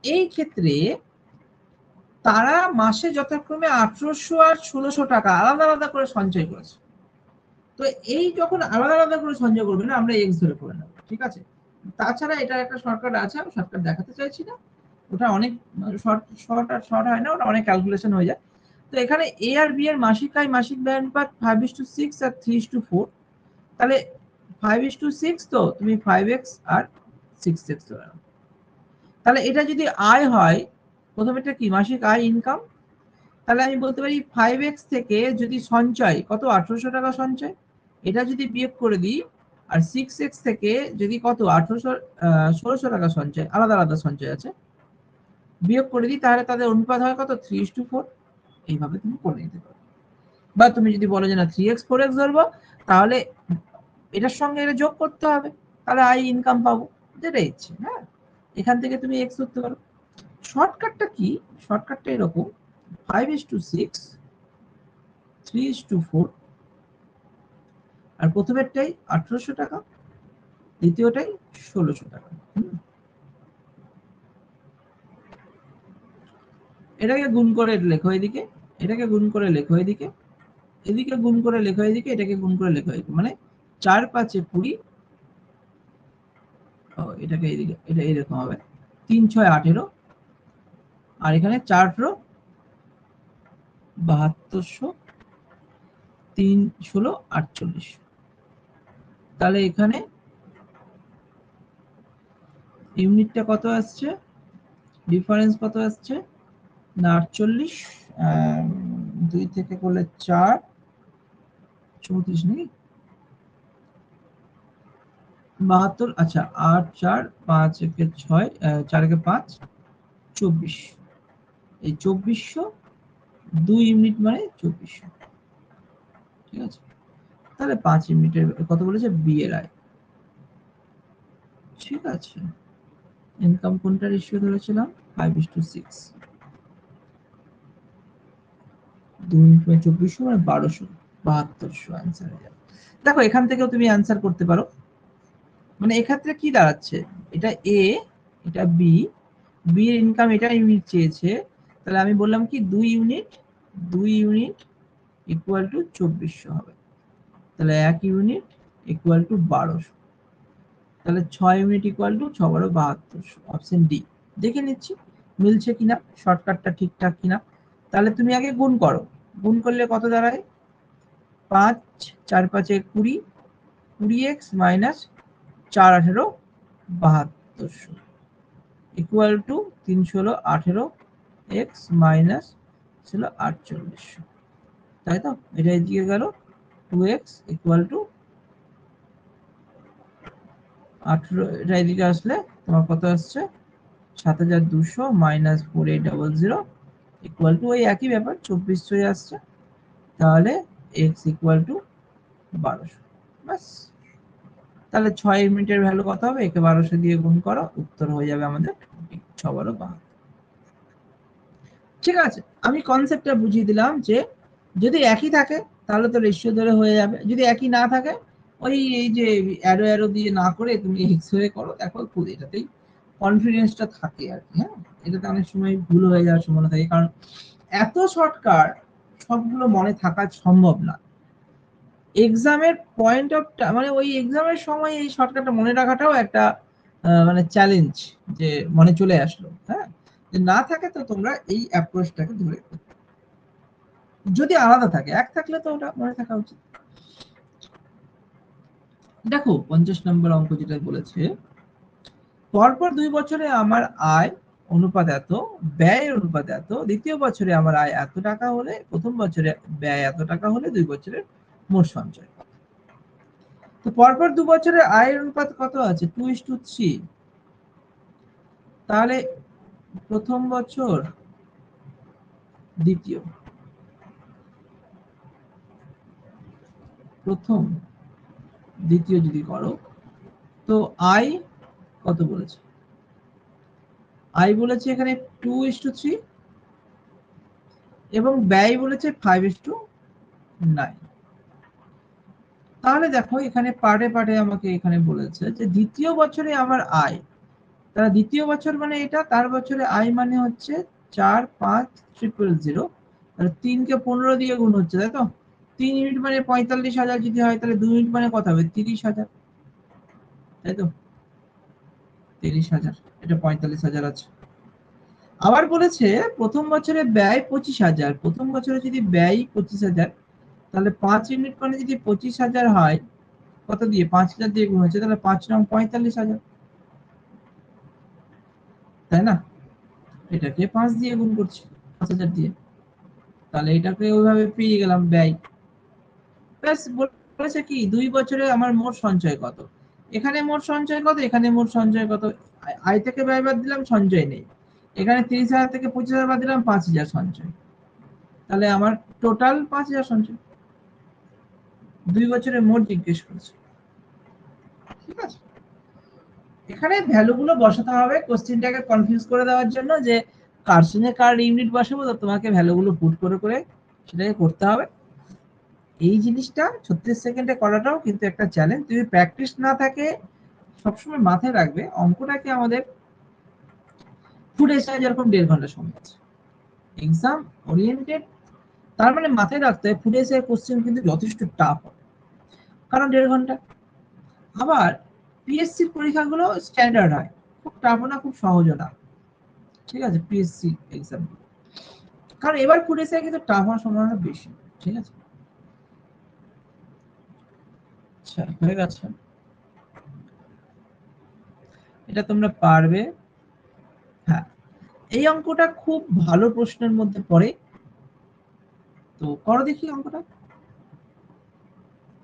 এই ক্ষেত্রে তারা মাসে যথাক্রমে 1800 আর 1600 টাকা আলাদা আলাদা করে সঞ্চয় করেছে। তো এই যখন আলাদা আলাদা করে সঞ্চয় করবে না, আমরা এক্স ধরে করে নেব, ঠিক আছে। তাছাড়া এটা একটা শর্টকাট আছে, আমি শর্টকাট দেখাতে চাইছি না, ওটা অনেক শর্ট হয় না, ওটা অনেক ক্যালকুলেশন হয়ে যায়। তো এখানে এ আর বি এর মাসিক আয় মাসিক ব্যয় অনুপাত 5:6 আর 3:4, তাহলে 5:6 তো তুমি 5x আর 6x ধরে নাও। তাহলে এটা যদি আয় হয়, প্রথমেটা কি মাসিক আয় ইনকাম, তাহলে আমি বলতে পারি 5x থেকে যদি সঞ্চয় কত 1800 টাকা সঞ্চয়, এটা যদি বিয়োগ করে দিই, আর 6x থেকে যদি কত 1600 টাকা সঞ্চয়, আলাদা আলাদা সঞ্চয় আছে, বিয়োগ করে দিই, তাহলে তাদের অনুপাত হয় কত 3:4। এইভাবে তুমি করে নিতে পারো। বা তুমি যদি বলো যে না 3x 4x ধরবো, তাহলে এটার সঙ্গে এটা যোগ করতে হবে, তাহলে আই ইনকাম পাবো, যেটা ইচ্ছে। হ্যাঁ, এখান থেকে তুমি এক্স ধরতে পারো। শর্টকাটটা কি? শর্টকাটটা এরকম 5:6 3:4, আর প্রথমেরটাই 1800 টাকা, দ্বিতীয়টাই 1600 টাকা। এটাকে গুণ করে লেখো এদিকে, এটাকে গুণ করে লেখো এদিকে, এদিকে গুণ করে লেখো এদিকে, এটাকে গুণ করে লেখো এদিকে, মানে 4 5 20, এটাকে এদিকে, এটা এরকম হবে 3 6 18, আর এখানে 4 7200, 3 16 48। তাহলে এখানে ইউনিটটা কত আসছে, ডিফারেন্স কত আসছে না 48, 2 থেকে করলে 4 34 নাকি 72, আচ্ছা 8 4 5 একে 6, 4 একে 5 24, এই 2400 2 ইউনিট মানে 2400, ঠিক আছে। তাহলে 5 ইউনিটের কত বলেছে বি এর আয়, ঠিক আছে। ইনকাম কোনটা রেশিও ধরেছিলাম 5:6, 2 ইন্টু 2400 মানে 1200, 7200 অ্যান্সার হয়ে যাবে। দেখো এখান থেকেও তুমি অ্যান্সার করতে পারো, মানে এক্ষেত্রে কি দাঁড়াচ্ছে, এটা এ এটা বি, বি এর ইনকাম এটা ইউনিট চেয়েছে, তাহলে আমি বললাম কি 2 ইউনিট ইকুয়াল টু 2400 হবে, তাহলে 1 ইউনিট ইকুয়াল টু 1200, তাহলে 6 ইউনিট ইকুয়াল টু 6 বারো 7200, অপশন ডি। দেখে নিচ্ছি মিলছে কিনা, শর্টকাটটা ঠিকঠাক কিনা। তাহলে তুমি আগে গুণ করো, গুণ করলে কত দাঁড়ায় 5 4 5 20, 20x minus 4 18 7200 equal to 3 16 18 x minus ছিল 4800, তাই তো। এটা এদিকে গেল 2x ইকুয়াল টু 18, এটা এদিকে আসলে তোমার কত আসছে 7200 মাইনাস 4800 ইকুয়াল টু ওই একই ব্যাপার 2400 আসছে, তাহলে x ইকুয়াল টু 1200, বাস। তাহলে 6 ইউনিটের ভ্যালু কত হবে, একে 1200 দিয়ে গুণ করো, উত্তর হয়ে যাবে আমাদের 6 বারো 72। ঠিক আছে, আমি কনসেপ্টটা বুঝিয়ে দিলাম যে যদি একই থাকে তাহলে তো রেশিও ধরে হয়ে যাবে, যদি একই না থাকে ওই এই যে অ্যারো অ্যারো দিয়ে না করে তুমি এক্স হয়ে করো, দেখো খুব এটাতেই কনফিডেন্সটা থাকে আর কি। হ্যাঁ, এটাতে অনেক সময় ভুল হয়ে যাওয়ার সম্ভাবনা থাকে, কারণ এত শর্টকাট সবগুলো মনে থাকা সম্ভব না। এক্সামের পয়েন্ট অফ, মানে ওই এক্সামের সময় এই শর্টকাটটা মনে রাখাটাও একটা মানে চ্যালেঞ্জ, যে মনে চলে আসলো। হ্যাঁ, না থাকে তো তোমরা এই অ্যাপ্রোচটাকে ধরে, যদি আলাদা থাকে, এক থাকলে তো ওটা মনে থাকা উচিত। দেখো 50 নম্বর অঙ্ক যেটা বলেছে, পরপর 2 বছরে আমার আয় অনুপাত এত, ব্যয় অনুপাত এত, দ্বিতীয় বছরে আমার আয় এত টাকা হলে প্রথম বছরে ব্যয় এত টাকা হলে 2 বছরের মোট সঞ্চয়। তো পরপর 2 বছরের আয়ের অনুপাত কত আছে 2:3, তাহলে প্রথম বছর দ্বিতীয়, প্রথম দ্বিতীয় যদি করো, তো আয় কত বলেছে, আই বলেছে এখানে 2:3, এবং ব্যয় বলেছে 5:9। তাহলে দেখো এখানে পার্টে পার্টে আমাকে এখানে বলেছে যে দ্বিতীয় বছরে আমার আয়, তারা দ্বিতীয় বছর মানে এটা, তার বছরে আয় মানে হচ্ছে 4,5,000। তাহলে 3 কে 15 দিয়ে গুণ হচ্ছে, তাই তো? 3 ইউনিট মানে 45,000 যদি হয়, তাহলে 2 ইউনিট মানে কত হবে? 30,000, তাই তো? 30,000, এটা 45,000 আছে। আবার বলেছে প্রথম বছরে ব্যয় 25,000। প্রথম বছরে যদি ব্যয় 25,000, তাহলে 5 ইউনিট মানে যদি 25,000 হয়, কত দিয়ে? 5,000 দিয়ে গুণ হচ্ছে, তাহলে 5 নং 45,000, তাই না? এটাকে 5 দিয়ে গুণ করছি, 5,000 দিয়ে, তাহলে এটাকে ওইভাবে পেয়ে গেলাম ব্যয়। প্লাস বলেছে কি 2 বছরে আমার মোট সঞ্চয় কত। এখানে মোট সঞ্চয় কত, এখানে মোট সঞ্চয় কত। আয় থেকে ব্যয় বাদ দিলাম, সঞ্চয় নেই। এখানে 30,000 থেকে 25,000 বাদ দিলাম, 5,000 সঞ্চয়। তাহলে আমার টোটাল 5,000 সঞ্চয়। 2 বছরে মোট জিজ্ঞেস করেছে, ঠিক আছে? এখানে ভ্যালুগুলো বসাতে হবে কোশ্চেনটাকে কনফিউজ করে দেওয়ার জন্য, যে কার সঙ্গে কার ইউনিট বসাবো, তো তোমাকে ভ্যালুগুলো পুট করে করে সেটাকে করতে হবে। এই জিনিসটা 36 সেকেন্ডে করাটাও কিন্তু একটা চ্যালেঞ্জ। যদি প্র্যাকটিস না থাকে, সবসময় মাথায় রাখবে অঙ্কটাকে আমাদের ফুড এসআই যেরকম 1.5 ঘন্টা সময় আছে, এক্সাম ওরিয়েন্টেড, তার মানে মাথায় রাখতে হবে ফুড এসআই কোশ্চেন কিন্তু যথেষ্ট টাফ, কারণ 1.5 ঘন্টা। আবার পিএসসির পরীক্ষাগুলো স্ট্যান্ডার্ড হয়, খুব টাফও না, খুব সহজও না, ঠিক আছে? পিএসসি এক্সাম, কারণ এবার ফুড এসআই কিন্তু টাফ হওয়ার সম্ভাবনা বেশি, ঠিক আছে? আচ্ছা, হয়ে গেছে, এটা তোমরা পারবে। হ্যাঁ, এই অঙ্কটা খুব ভালো প্রশ্নের মধ্যে পড়ে, তো করো দেখি অঙ্কটা,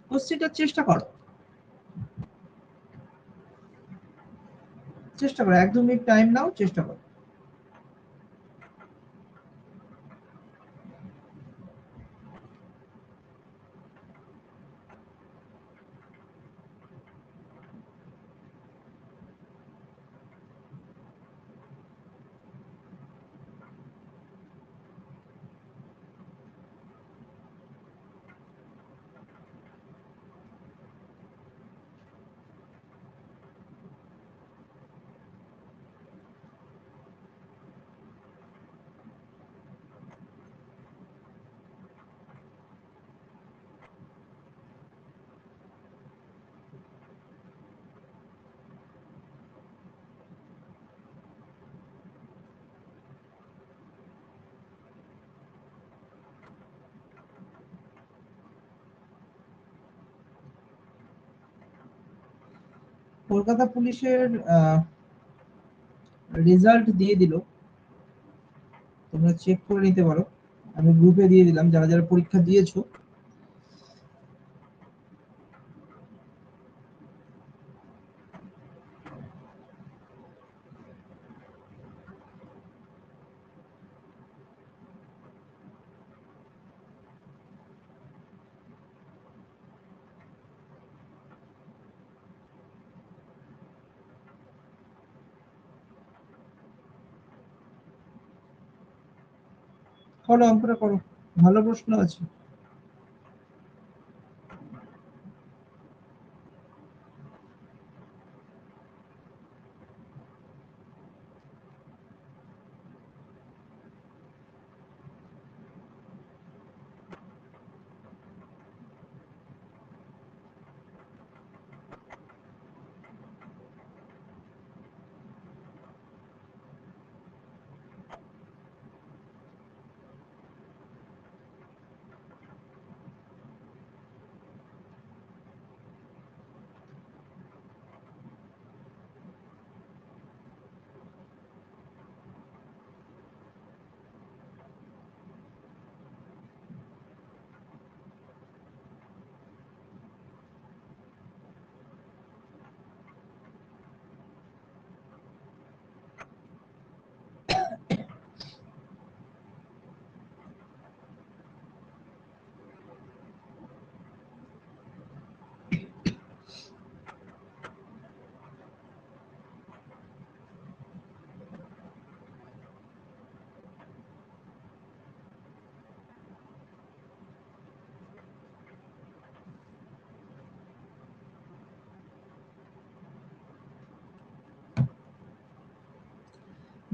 কোশ্চেনটা চেষ্টা করো, চেষ্টা করো, 1-2 মিনিট টাইম নাও, চেষ্টা করো। কলকাতা পুলিশের রেজাল্ট দিয়ে দিল, তোমরা চেক করে নিতে পারো, আমি গ্রুপে দিয়ে দিলাম যারা যারা পরীক্ষা দিয়েছো। করো অঙ্কটা করো, ভালো প্রশ্ন আছে।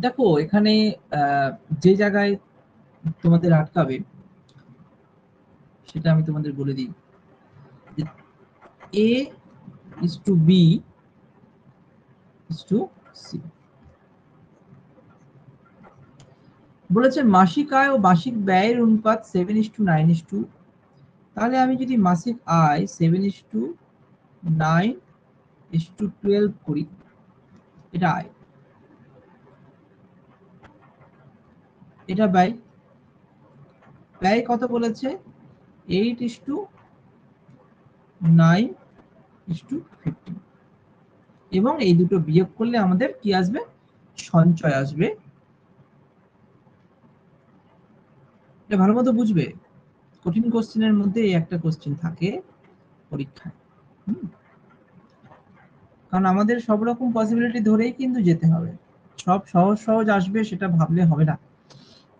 দেখো এখানে যে জায়গায় তোমাদের আটকাবে সেটা আমি তোমাদের বলে দিই। A is to B is to C বলেছে মাসিক আয় ও মাসিক ব্যয়ের অনুপাত 7:9:2। তাহলে আমি যদি মাসিক আয় 7:9:12 করি, এটা আয়, এটা ব্যয়। ব্যয় কত বলেছে? 8:9:15 এবং এই দুটো বিয়োগ করলে আমাদের কি আসবে? সঞ্চয় আসবে। এটা ভালো মতো বুঝবে, কঠিন কোশ্চেনের মধ্যে এই একটা কোশ্চেন থাকে পরীক্ষায়। কারণ আমাদের সব রকম পসিবিলিটি ধরেই কিন্তু যেতে হবে, সব সহজ সহজ আসবে সেটা ভাবলে হবে না,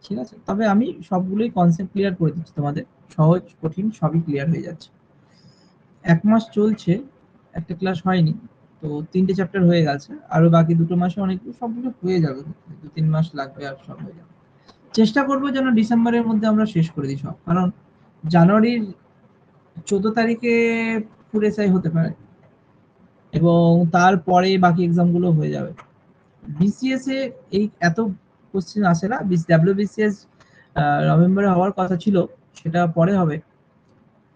ঠিক আছে? তবে আমি সবগুলোই কনসেপ্ট ক্লিয়ার করে দিচ্ছি তোমাদের, সহজ কঠিন সবই ক্লিয়ার হয়ে যাচ্ছে। 1 মাস চলছে, একটা ক্লাস হয়নি, তো 3টে চ্যাপ্টার হয়ে গেছে, আরো বাকি 2টো মাসে অনেকগুলো সবগুলো হয়ে যাবে, 2-3 মাস লাগবে আর সব হয়ে যাবে। চেষ্টা করবো যেন ডিসেম্বরের মধ্যে আমরা শেষ করে দিই সব, কারণ জানুয়ারির 14 তারিখে ফুল এসআই হতে পারে এবং তারপরে বাকি এক্সাম গুলো হয়ে যাবে। বিসিএস এ এই এত কোশ্চেন আসে না, ডাব্লিউবিসিএস নভেম্বরে হওয়ার কথা ছিল, সেটা পরে হবে।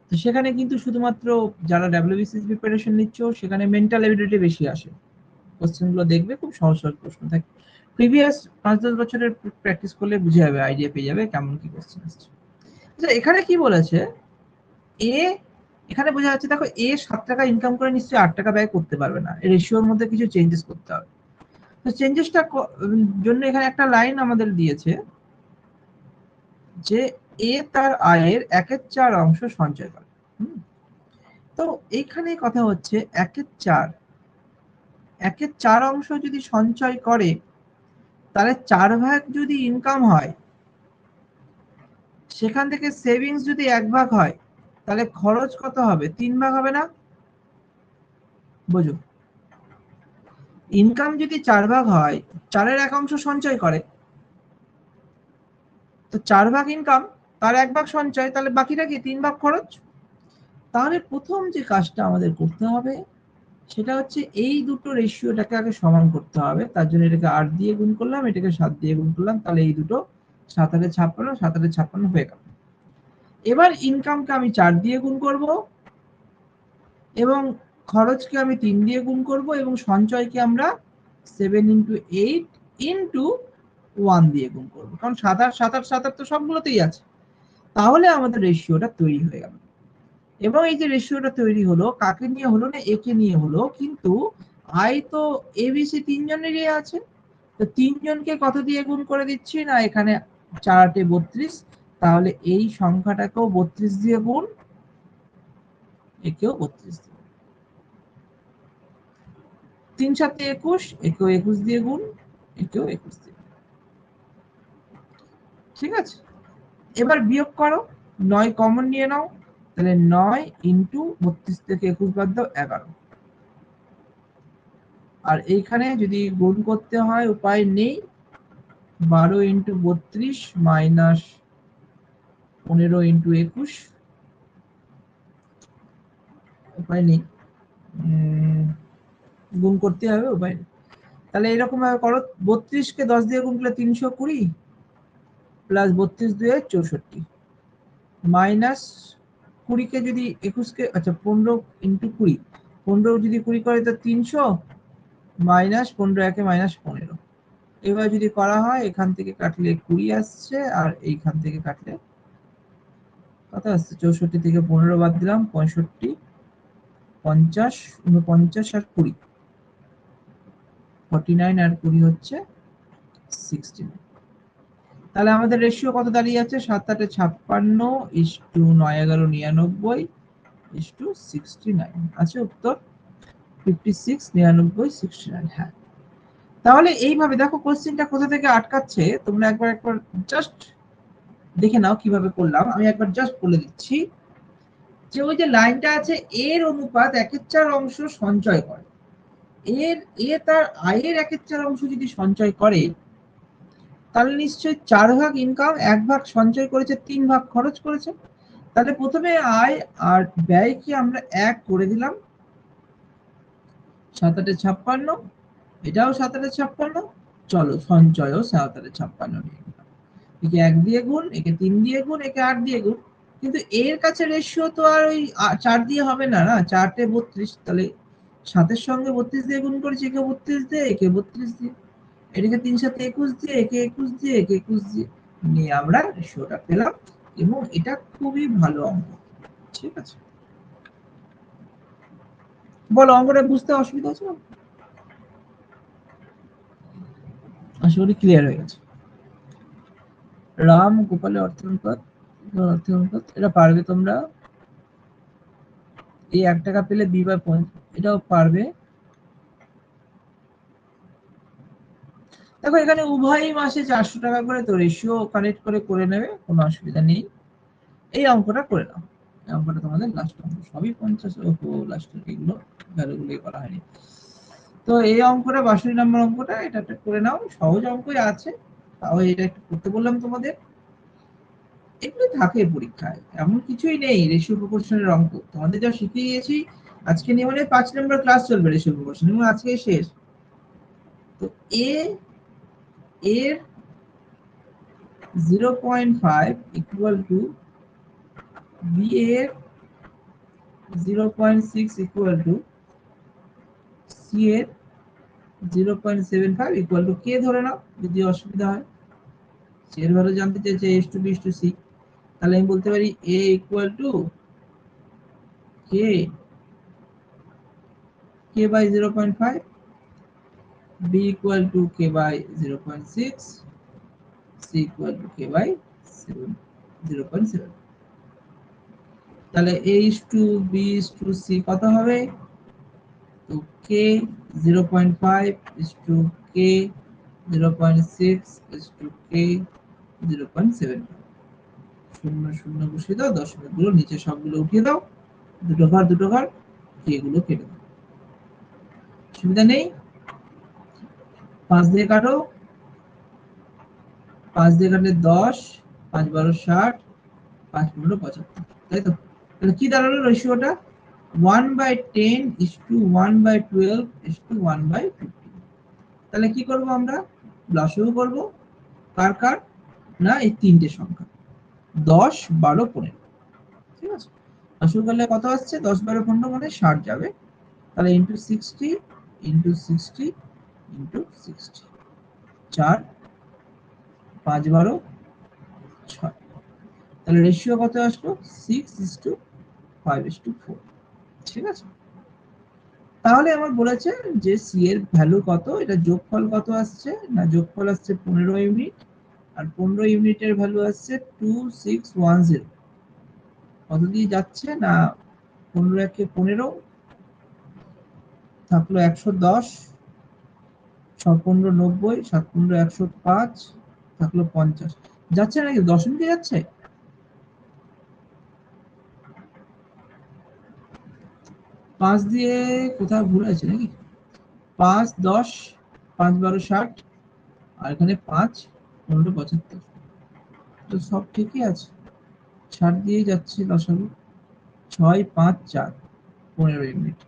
তো সেখানে কিন্তু শুধুমাত্র যারা ডাব্লিউবিসিএস প্রিপারেশন নিচ্ছ সেখানে মেন্টাল এবিলিটি বেশি আসে, কোশ্চেন গুলো দেখবে খুব সহজ সহজ প্রশ্ন থাকে, প্রিভিয়াস 5-10 বছরের প্র্যাকটিস করলে বুঝে যাবে, আইডিয়া পেয়ে যাবে কেমন কি কোশ্চেন আসছে। আচ্ছা এখানে কি বলেছে? এ এখানে বোঝা যাচ্ছে, দেখো এ 7 টাকা ইনকাম করে নিশ্চয়ই 8 টাকা ব্যয় করতে পারবে না, রেশিওর মধ্যে কিছু চেঞ্জেস করতে হবে। তো চেঞ্জেসটা জন্য এখানে একটা লাইন আমাদের দিয়েছে যে এ তার আয়ের 1/4 অংশ সঞ্চয় করে। তো এইখানে কথা হচ্ছে 1/4 অংশ যদি সঞ্চয় করে, তাহলে 4 ভাগ যদি ইনকাম হয়, সেখান থেকে সেভিংস যদি 1 ভাগ হয়, তাহলে খরচ কত হবে? 3 ভাগ হবে না? বুঝো, ইনকাম যদি 4 ভাগ হয়, 4-এর 1 অংশ সঞ্চয় করে, তো 4 ভাগ ইনকাম, তার 1 ভাগ সঞ্চয়, তাহলে বাকিটা কি? 3 ভাগ খরচ। তাহলে প্রথম যে কাজটা আমাদের করতে হবে সেটা হচ্ছে এই দুটো রেশিওটাকে আগে সমান করতে হবে। তার জন্য এটাকে 8 দিয়ে গুণ করলাম, এটাকে 7 দিয়ে গুণ করলাম, তাহলে এই দুটো 7-8-56, 7-8-56 হয়ে গেল। এবার ইনকামকে আমি 4 দিয়ে গুণ করব এবং খরচকে আমি 3 দিয়ে গুণ করব এবং সঞ্চয়কে আমরা 7x8 দিয়ে গুণ করব, কারণ 7-8 তো সবগুলোতেই আছে। তাহলে আমাদের রেশিওটা তৈরি হয়ে গেল। এবং এই যে রেশিওটা তৈরি হলো, কাকে নিয়ে হলো? না একে নিয়ে হলো, কিন্তু আয় তো এবিসি 3 জনেরই আছে, তো 3 জনকে কত দিয়ে গুণ করে দিচ্ছি? না এখানে 4-8-32, তাহলে এই সংখ্যাটাকেও 32 দিয়ে গুণ, একেও 32 দিয়ে, 3-7-21, একেও 21 দিয়ে গুণ, একেও 21 দিয়ে। ঠিক আছে, এবার বিয়োগ করো, 9 কমন নিয়ে নাও, তাহলে 9 ইন্টু 32 থেকে 21 বাদ দাও, 11। আর এইখানে যদি গুণ করতে হয় উপায় নেই, 12 ইন্টু 32 মাইনাস 15 ইন্টু 21, উপায় নেই, গুণ করতে হবে, উপায় নেই। তাহলে এরকম ভাবে করো, 32কে 10 দিয়ে গুণ করলে 320 প্লাস 32 64 মাইনাস 20কে যদি 21কে, আচ্ছা 15 ইন্টু 20, 15 যদি 20 করে তো 300 মাইনাস 15 মাইনাস 15। এবার যদি করা হয়, এখান থেকে কাটলে 20 আসছে, আর এইখান থেকে কাটলে কত আসছে? 64 থেকে 15 বাদ দিলাম, 65, 50, 49 আর 20, 49 আর 20 হচ্ছে 69। তাহলে আমাদের রেশিও কত দাঁড়িয়ে আছে? 7-8-56 9-11-99 আছে উত্তর 56, 99, 69। হ্যাঁ, তাহলে এইভাবে দেখো কোশ্চেনটা কোথা থেকে আটকাচ্ছে তোমরা একবার জাস্ট দেখে নাও কিভাবে করলাম। আমি একবার জাস্ট বলে দিচ্ছি যে ওই যে লাইনটা আছে, এর অনুপাত 1/4 অংশ সঞ্চয় করে, এ তার আয়ের 1/4 অংশ যদি সঞ্চয় করে, তাহলে নিশ্চয়ই 4 ভাগ ইনকাম, 1 ভাগ সঞ্চয় করেছে, 3 ভাগ খরচ করেছে। তাহলে প্রথমে আয় আর ব্যয়কে আমরা 1 করে দিলাম, 7 8 56, এটাও 7 8 56, চলো সঞ্চয়ও 7 8 56 নিয়ে নিলাম। একে 1 দিয়ে গুণ, একে 3 দিয়ে গুণ, একে 8 দিয়ে গুণ। কিন্তু এর কাছে রেশিও তো আর ওই 4 দিয়ে হবে না, না 4 টে 32, তাহলে 7 এর সঙ্গে 32 দিয়ে গুণ করেছি, একে 32 দিয়ে, একে 32 দিয়ে, এটাকে 3 7 21 দিয়ে, একে 21 দিয়ে, একে 21 দিয়ে নিয়ে আমরা রেশিওটা পেলাম। এবং এটা খুবই ভালো অঙ্ক, ঠিক আছে? বলো, অঙ্কটা বুঝতে অসুবিধা হচ্ছে না? আশা করি ক্লিয়ার হয়ে গেছে। রাম গোপালের অর্থানুপাত, এটা পারবে তোমরা। এই 1 টাকা পেলে বি বাই পয়েন্ট, এটাও পারবে। দেখো এখানে উভয়ই মাসে 400 টাকা করে, তো রেশিও কানেক্ট করে নেবে, কোনো অসুবিধা নেই। এই অঙ্কটা করে নাও, এই অঙ্কটা তোমাদের লাস্ট অঙ্ক, সবই 50। ওহো, লাস্টের এগুলো ভ্যালুগুলোই করা হয়নি। তো এই অঙ্কটা 62 নম্বর অঙ্কটা, এটা করে নাও, সহজ অঙ্কই আছে, তাও এটা একটু করতে বললাম তোমাদের। এগুলো থাকে পরীক্ষায়, এমন কিছুই নেই। রেশিও প্রপোর্শনের অঙ্ক তোমাদের যা শিখিয়ে দিয়েছি আজকে নিয়ে, মানে 5 নম্বর ক্লাস চলবে রেশিও প্রপোর্শন, এবং আজকে শেষ। তো এর 0.5 ইকুয়াল টু বি এর 0.6 ইকুয়াল টু সি এর 0.75 ইকুয়াল টু কে ধরে নাও, যদি অসুবিধা হয়। সি এর ভ্যালু জানতে চাইছে as to B to C, তাহলে আমি বলতে পারি A equal to K by 0.5, b equal to k by 0.6, c equal to k by 0.7। তাহলে a is to b is to c কত হবে? তো k 0.5 is to k 0.6 is to k 0.7। শূন্য শূন্য বসিয়ে দাও, দশমিকগুলো নিচে সবগুলো উঠিয়ে দাও, দুটো ঘর কে গুলো কেটে দাও, সুবিধা নেই। 5 দিয়ে কাটো, 5 দিয়ে কাটলে 10, 5 12 60, 5 15 75, তাই তো? তাহলে কি দাঁড়ালো রেশিওটা? 1/10 is to 1/12 is to 1/15। তাহলে কি করব আমরা? লসাগু করব, কার? না এই তিনটে সংখ্যা 10 12 15, ঠিক আছে? লসাগু করলে কত আসছে? 10 12 15 মানে 60 যাবে। তাহলে ইনটু 60 ইনটু 60 ইনটু 60, 4 5 12 6। তাহলে রেশিও কত আসলো? 6:5:4, ঠিক আছে? তাহলে আমার বলেছে যে সি এর ভ্যালু কত, এটা যোগফল কত আসছে, না যোগফল আসছে 15 ইউনিট, আর 15 ইউনিটের ভ্যালু আসছে 2610। কত দিয়ে যাচ্ছে না 15 একে 15, থাকলো 110, 6 15 90, 7 15 105, থাকলো 50। যাচ্ছে নাকি দশমিকে যাচ্ছে? পাঁচ দিয়ে কোথাও ভুল আছে নাকি? 5 10, 5 12 60, আর এখানে 5 15 75, তো সব ঠিকই আছে, 60 দিয়ে যাচ্ছে লসাগু। 6 5 4 15 ইউনিট।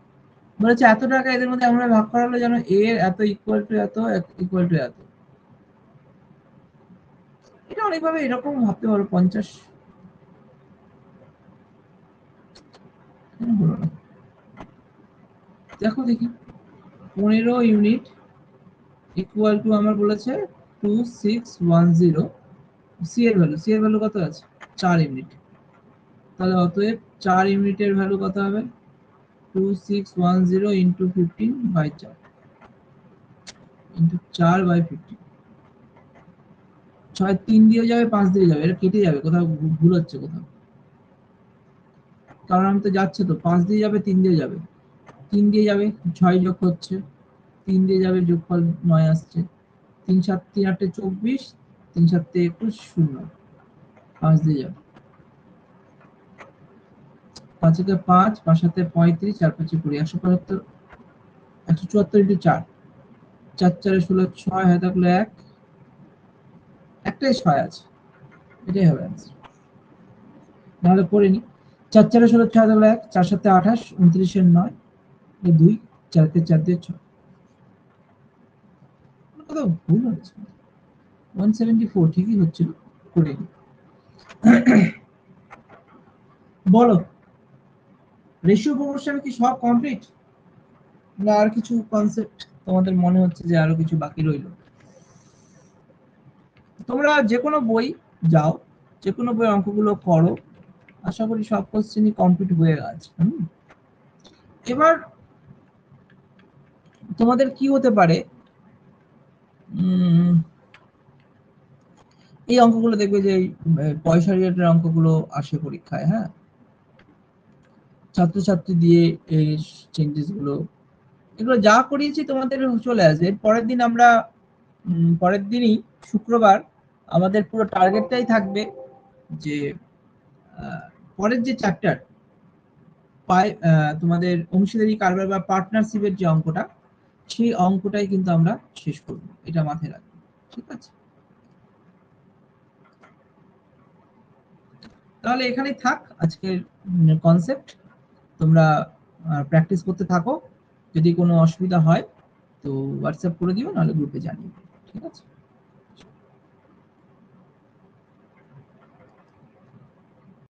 বলেছে এত টাকা এদের মধ্যে আমরা ভাগ করা হলো, যেন এর এত ইকুয়াল টু এত ইকুয়াল টু এত। এটা অনেকভাবে এরকম ভাবতে পারো, 50 হলো না। দেখো দেখি, 15 ইউনিট ইকুয়াল টু আমার বলেছে 2610। সি এর ভ্যালু কত আছে? 4 ইউনিট। তাহলে অতএব 4 ইউনিটের ভ্যালু কত হবে? 2610 ইন্টু 15/4 ইন্টু 4/15। 6 3 দিয়ে যাবে, 5 দিয়ে যাবে, এটা কেটে যাবে, কোথাও ভুল হচ্ছে কোথাও, কারণ আমি তো যাচ্ছে তো 5 দিয়ে যাবে, 3 দিয়ে যাবে, 3 দিয়ে যাবে, 6 যোগ হচ্ছে, 3 দিয়ে যাবে, যোগফল 9 আসছে, 3 7 3 8 24, 3 7 21 0, 5 দিয়ে যাবে, 5 একে 5, 5 7 35, 4 5 20, 175, 174 ইন্টু 4, 4 4 16, 6 হয়ে থাকলো 1, একটাই 6 আছে, এটাই হবে आंसर। নাহলে করে নি 4 4 16 6 হলো 1 4 7 28 29 এর 9 এ 2 4 তে 4 দিয়ে 6 কত ভুল হচ্ছে 174 ঠিকই হচ্ছিল করে নি। বলো রেশিও প্রপোর্শন কি সব কমপ্লিট না আর কিছু কনসেপ্ট তোমাদের মনে হচ্ছে যে আরো কিছু বাকি রইলো? তোমরা যে কোনো বই যাও, যে কোনো বই অঙ্কগুলো করো, আশা করি সব কোশ্চেনই কমপ্লিট হয়ে গেছে। এবার তোমাদের কি হতে পারে, এই অঙ্কগুলো দেখবে যে পয়সা রিলেটেড অঙ্কগুলো আসে পরীক্ষায়, হ্যাঁ, ছাত্রছাত্রী দিয়ে এই চেঞ্জেস গুলো, এগুলো যা করিয়েছি তোমাদের চলে আসবে। এর পরের দিন আমরা পরের দিনই শুক্রবার আমাদের পুরো টার্গেটটাই থাকবে যে পরের যে চ্যাপ্টার তোমাদের অংশীদারি কারবার বা পার্টনারশিপের যে অঙ্কটা, সেই অঙ্কটাই কিন্তু আমরা শেষ করব, এটা মাথায় রাখবে, ঠিক আছে? তাহলে এখানেই থাক আজকের কনসেপ্ট, তোমরা প্র্যাকটিস করতে থাকো, যদি কোনো অসুবিধা হয় তো হোয়াটসঅ্যাপ করে দিও, নাহলে গ্রুপে জানিও, ঠিক আছে?